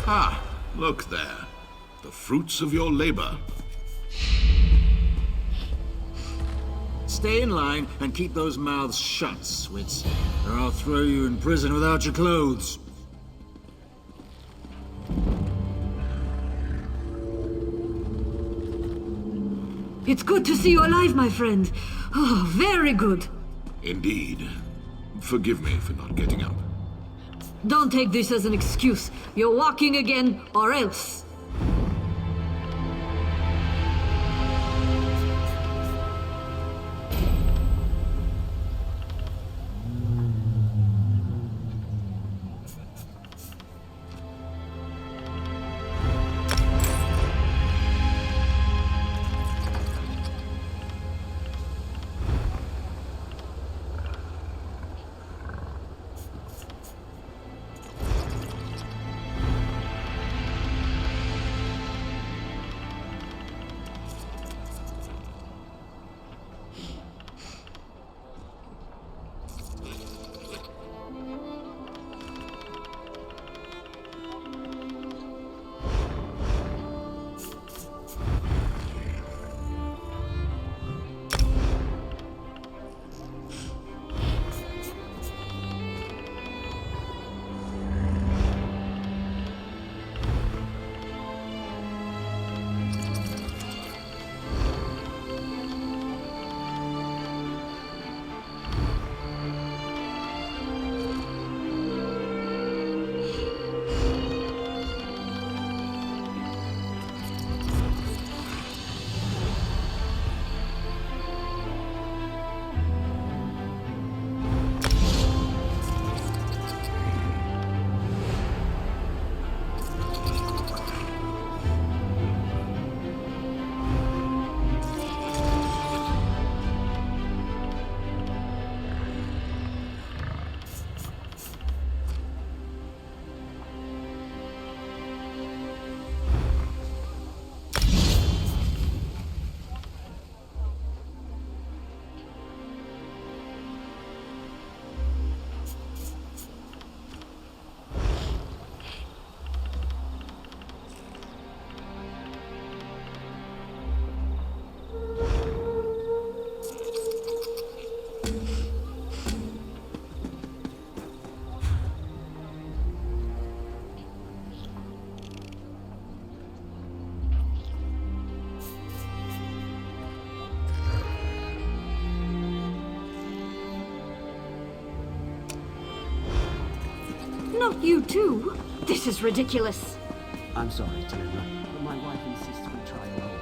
Speaker 9: Ah, look there. The fruits of your labor.
Speaker 10: Stay in line and keep those mouths shut, Switz, or I'll throw you in prison without your clothes.
Speaker 1: It's good to see you alive, my friend. Oh, very good.
Speaker 9: Indeed. Forgive me for not getting up.
Speaker 1: Don't take this as an excuse. You're walking again, or else. You too? This is ridiculous.
Speaker 7: I'm sorry, Telemra, but my wife insists we try alone.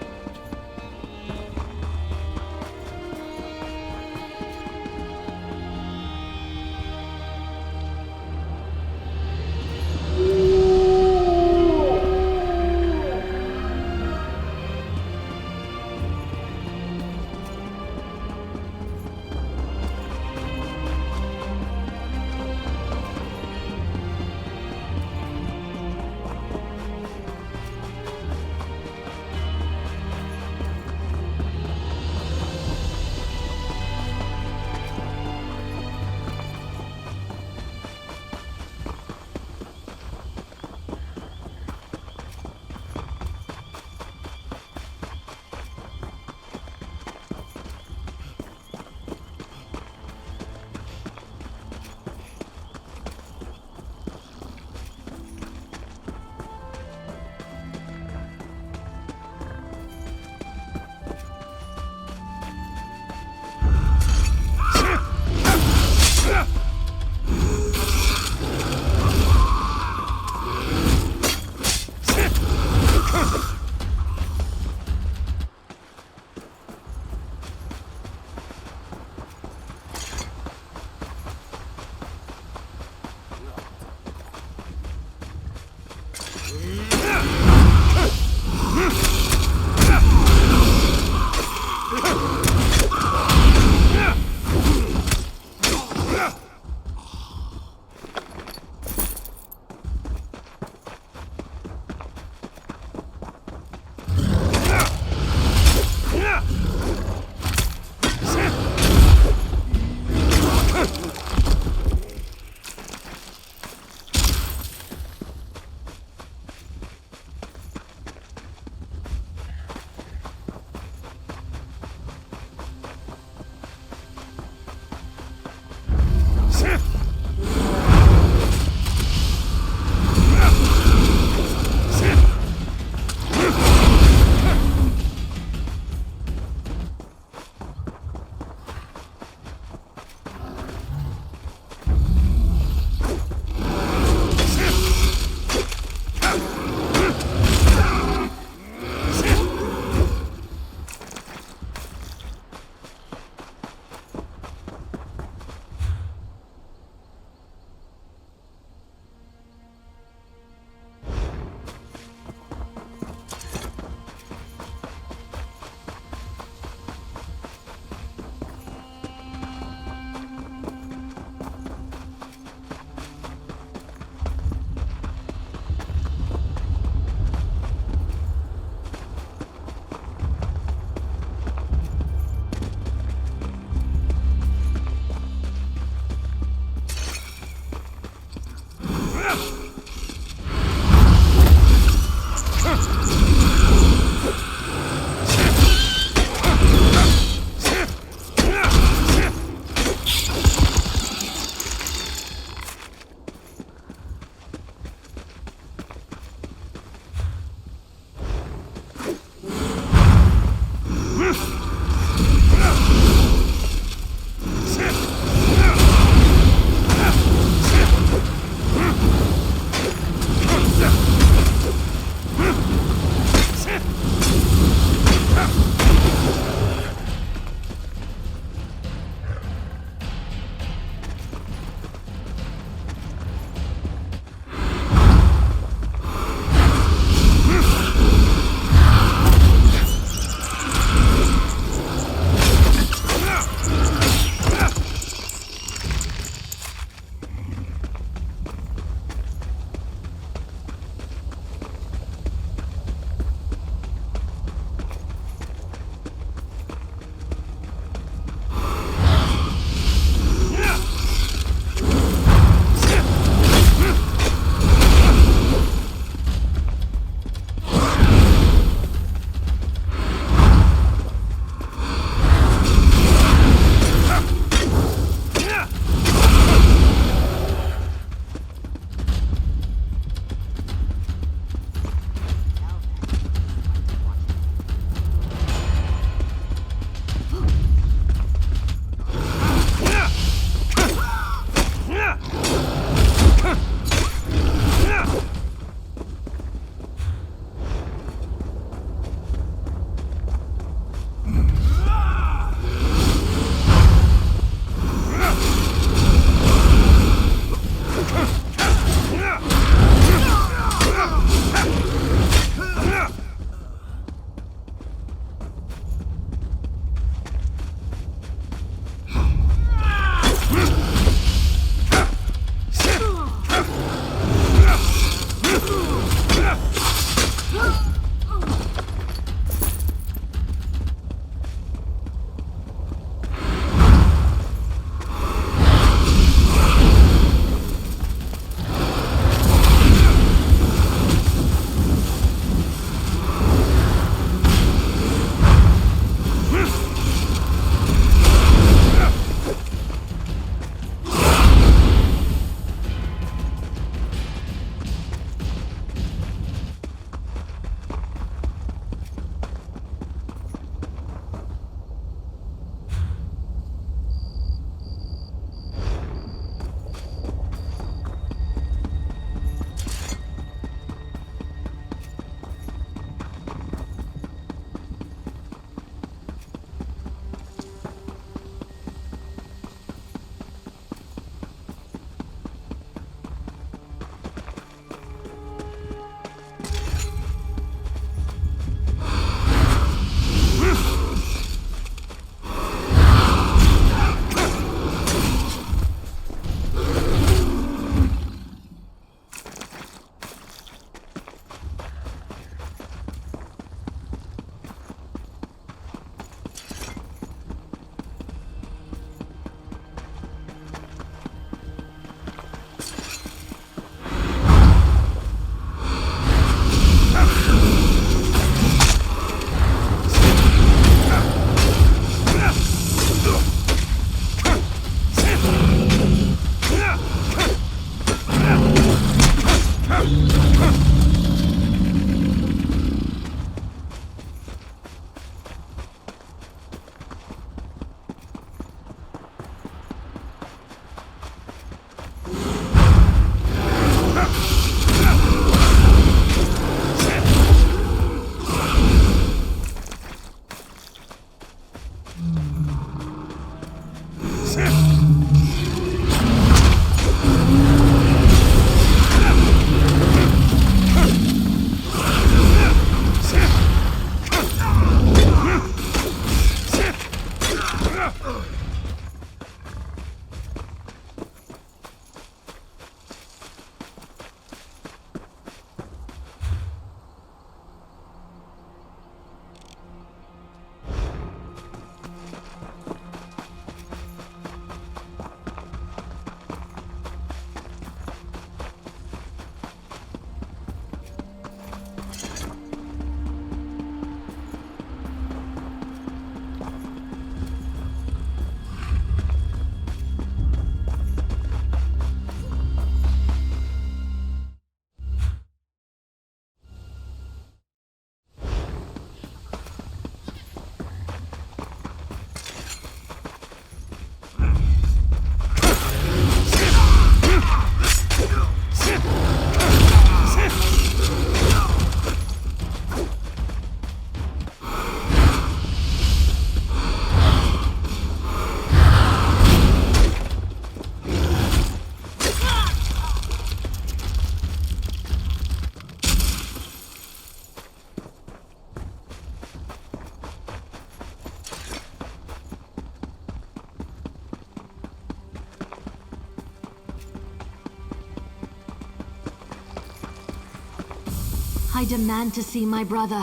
Speaker 16: I demand to see my brother.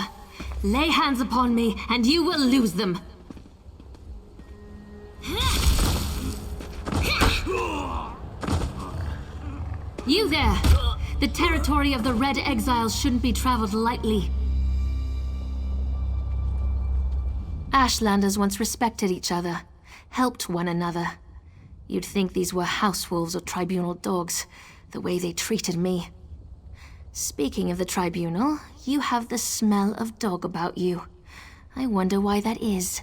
Speaker 16: Lay hands upon me, and you will lose them. You there! The territory of the Red Exiles shouldn't be traveled lightly. Ashlanders once respected each other, helped one another. You'd think these were house wolves or tribunal dogs, the way they treated me. Speaking of the tribunal, you have the smell of dog about you. I wonder why that is.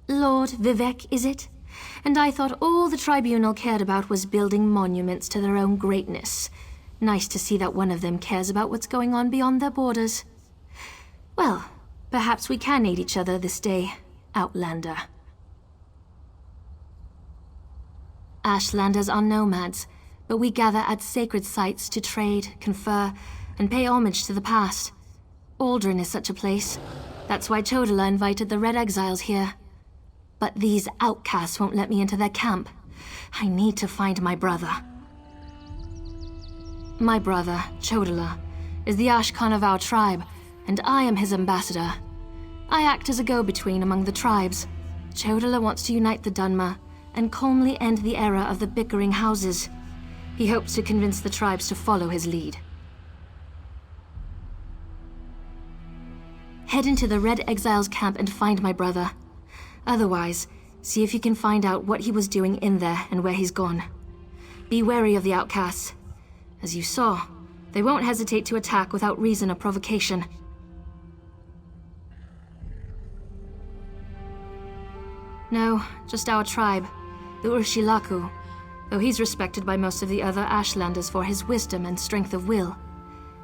Speaker 16: Lord Vivek, is it? And I thought all the tribunal cared about was building monuments to their own greatness. Nice to see that one of them cares about what's going on beyond their borders. Well, perhaps we can aid each other this day, Outlander. Ashlanders are nomads, but we gather at sacred sites to trade, confer, and pay homage to the past. Aldrin is such a place. That's why Chodala invited the Red Exiles here. But these outcasts won't let me into their camp. I need to find my brother. My brother, Chodala, is the Ashkan of our tribe, and I am his ambassador. I act as a go-between among the tribes. Chodala wants to unite the Dunmer and calmly end the era of the bickering houses. He hopes to convince the tribes to follow his lead. Head into the Red Exiles camp and find my brother. Otherwise, see if you can find out what he was doing in there and where he's gone. Be wary of the outcasts. As you saw, they won't hesitate to attack without reason or provocation. No, just our tribe, the Urshilaku, though he's respected by most of the other Ashlanders for his wisdom and strength of will.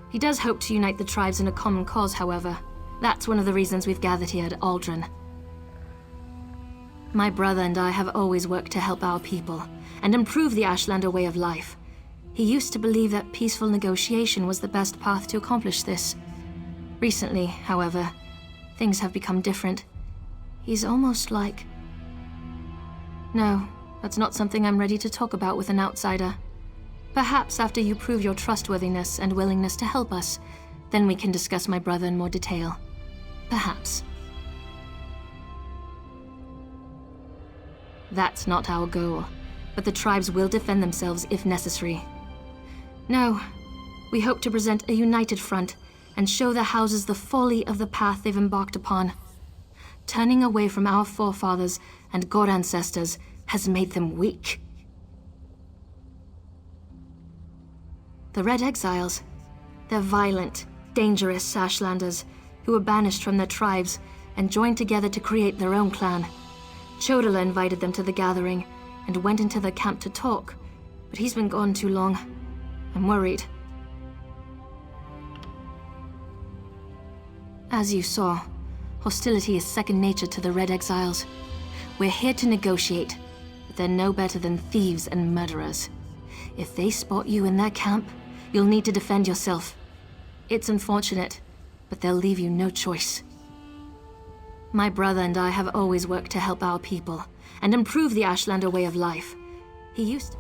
Speaker 16: He does hope to unite the tribes in a common cause, however. That's one of the reasons we've gathered here at Aldrin. My brother and I have always worked to help our people and improve the Ashlander way of life. He used to believe that peaceful negotiation was the best path to accomplish this. Recently, however, things have become different. He's almost like... No, that's not something I'm ready to talk about with an outsider. Perhaps after you prove your trustworthiness and willingness to help us, then we can discuss my brother in more detail. Perhaps. That's not our goal, but the tribes will defend themselves if necessary. No, we hope to present a united front and show the houses the folly of the path they've embarked upon. Turning away from our forefathers and god ancestors has made them weak. The Red Exiles, they're violent, dangerous Ashlanders who were banished from their tribes and joined together to create their own clan. Chodala invited them to the gathering and went into their camp to talk, but he's been gone too long. I'm worried. As you saw, hostility is second nature to the Red Exiles. We're here to negotiate, but they're no better than thieves and murderers. If they spot you in their camp, you'll need to defend yourself. It's unfortunate, but they'll leave you no choice. My brother and I have always worked to help our people and improve the Ashlander way of life. He used to...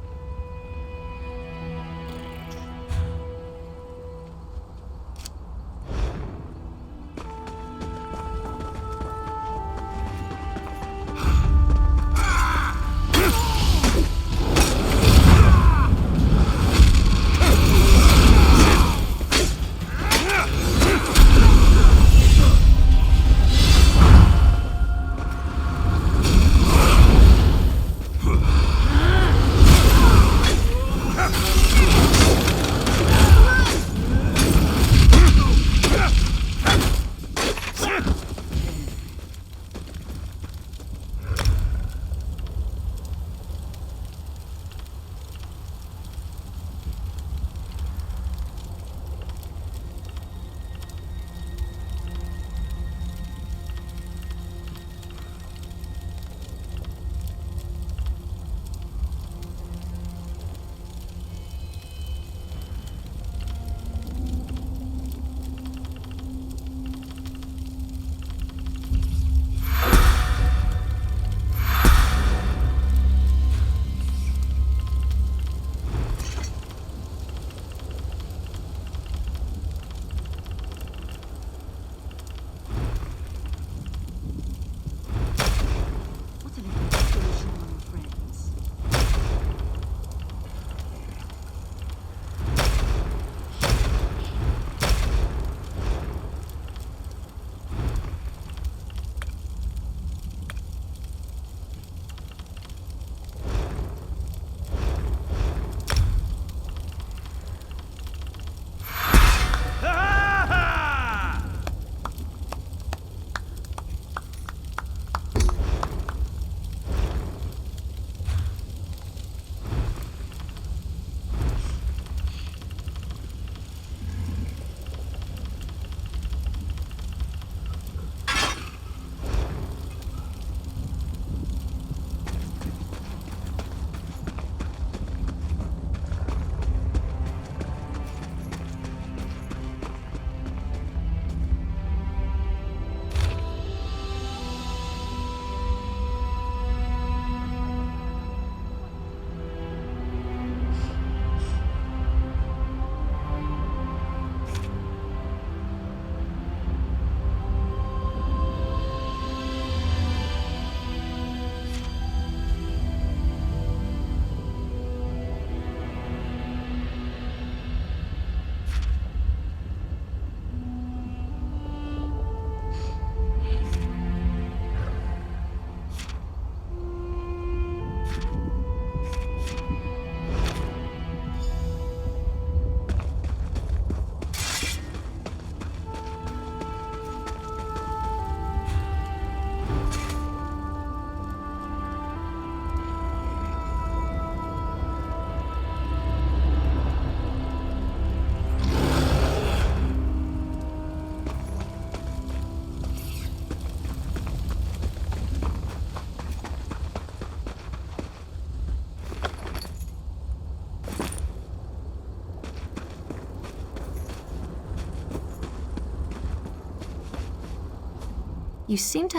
Speaker 16: You seem to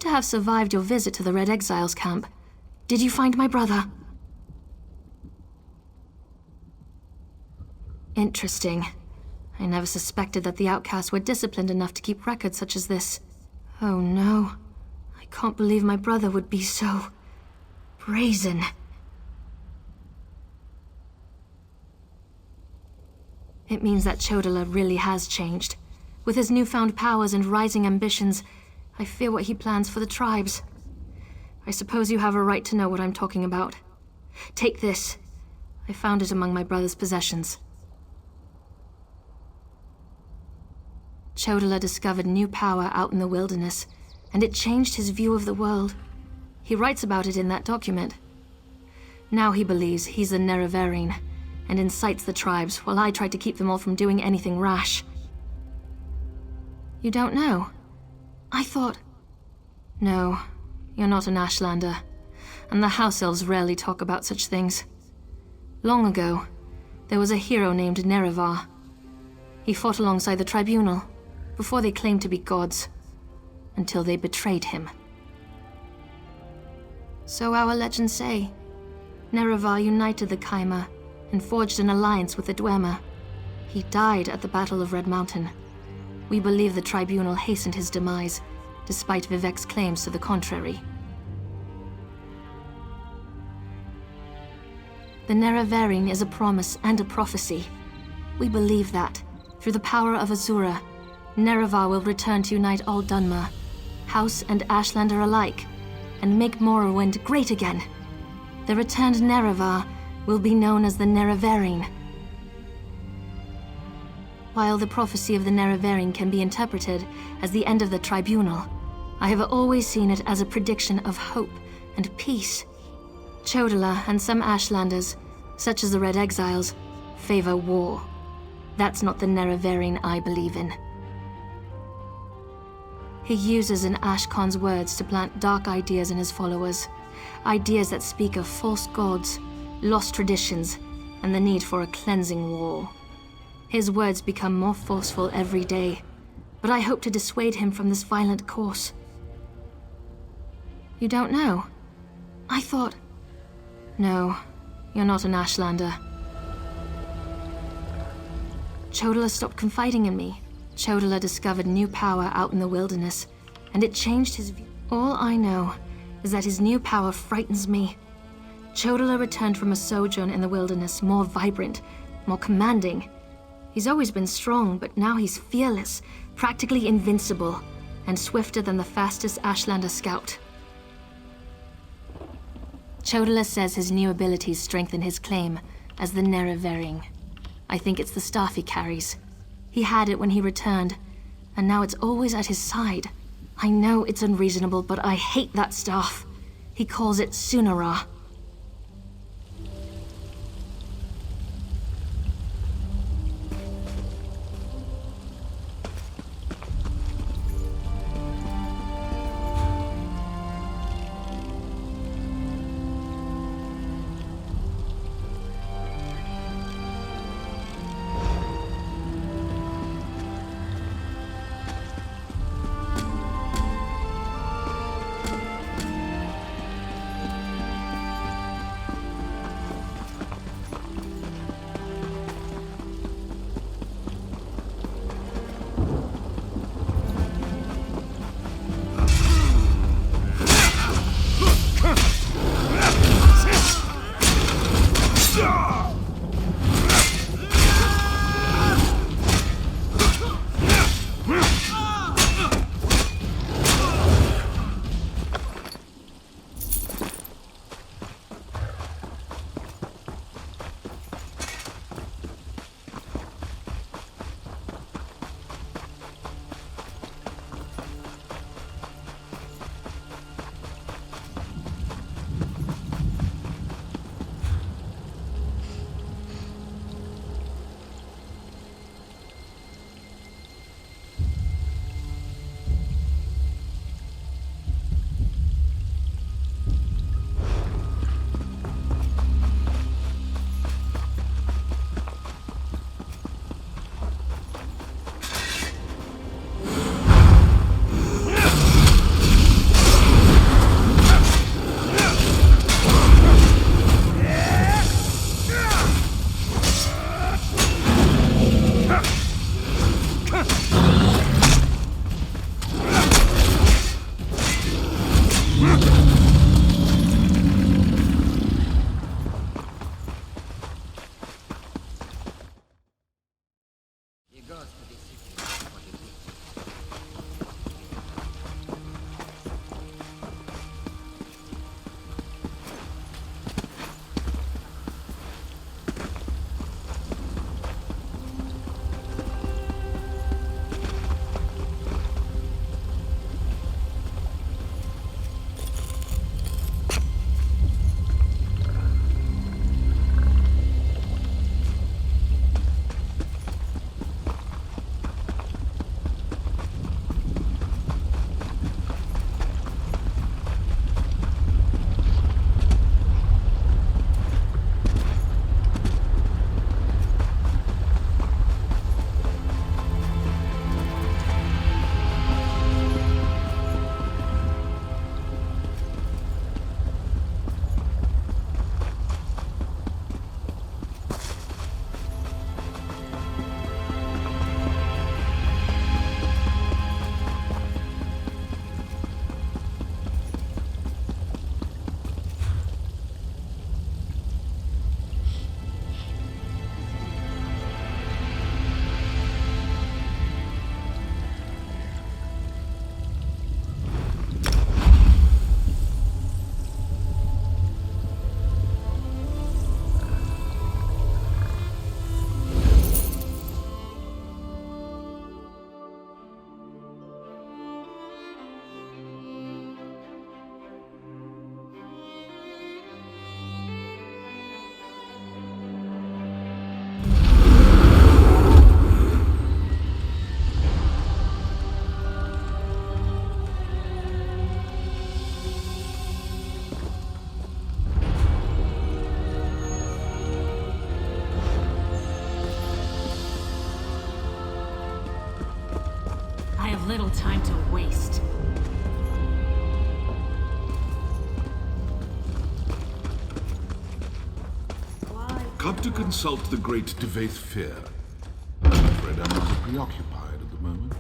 Speaker 16: have survived your visit to the Red Exiles camp. Did you find my brother? Interesting. I never suspected that the outcasts were disciplined enough to keep records such as this. Oh no. I can't believe my brother would be so brazen. It means that Chodala really has changed. With his newfound powers and rising ambitions, I fear what he plans for the tribes. I suppose you have a right to know what I'm talking about. Take this. I found it among my brother's possessions. Chodala discovered new power out in the wilderness, and it changed his view of the world. He writes about it in that document. Now he believes he's a Nerevarine, and incites the tribes while I try to keep them all from doing anything rash. You don't know? I thought... No, you're not an Ashlander, and the House Elves rarely talk about such things. Long ago, there was a hero named Nerevar. He fought alongside the Tribunal, before they claimed to be gods, until they betrayed him. So our legends say, Nerevar united the Kaima and forged an alliance with the Dwemer. He died at the Battle of Red Mountain. We believe the Tribunal hastened his demise, despite Vivek's claims to the contrary. The Nerevarine is a promise and a prophecy. We believe that, through the power of Azura, Nerevar will return to unite all Dunmer, House and Ashlander alike, and make Morrowind great again. The returned Nerevar will be known as the Nerevarine. While the prophecy of the Nerevarine can be interpreted as the end of the Tribunal, I have always seen it as a prediction of hope and peace. Chodala and some Ashlanders, such as the Red Exiles, favor war. That's not the Nerevarine I believe in. He uses an Ashkon's words to plant dark ideas in his followers. Ideas that speak of false gods, lost traditions, and the need for a cleansing war. His words become more forceful every day, but I hope to dissuade him from this violent course. You don't know? I thought... No, you're not an Ashlander. Chodala stopped confiding in me. Chodala discovered new power out in the wilderness, and it changed his view. All I know is that his new power frightens me. Chodala returned from a sojourn in the wilderness more vibrant, more commanding. He's always been strong, but now he's fearless, practically invincible, and swifter than the fastest Ashlander scout. Chodala says his new abilities strengthen his claim as the Nerevarine. I think it's the staff he carries. He had it when he returned, and now it's always at his side. I know it's unreasonable, but I hate that staff. He calls it Sunara.
Speaker 15: little time to waste.
Speaker 9: Come to consult the great Devaith Fear. I'm afraid I'm rather preoccupied at the moment.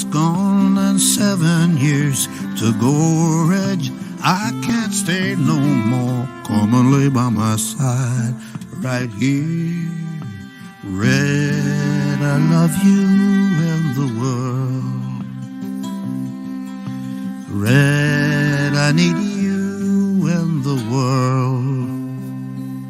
Speaker 17: Gone and 7 years to go, Reg. I can't stay no more. Come and lay by my side right here. Red, I love you and the world. Red, I need you.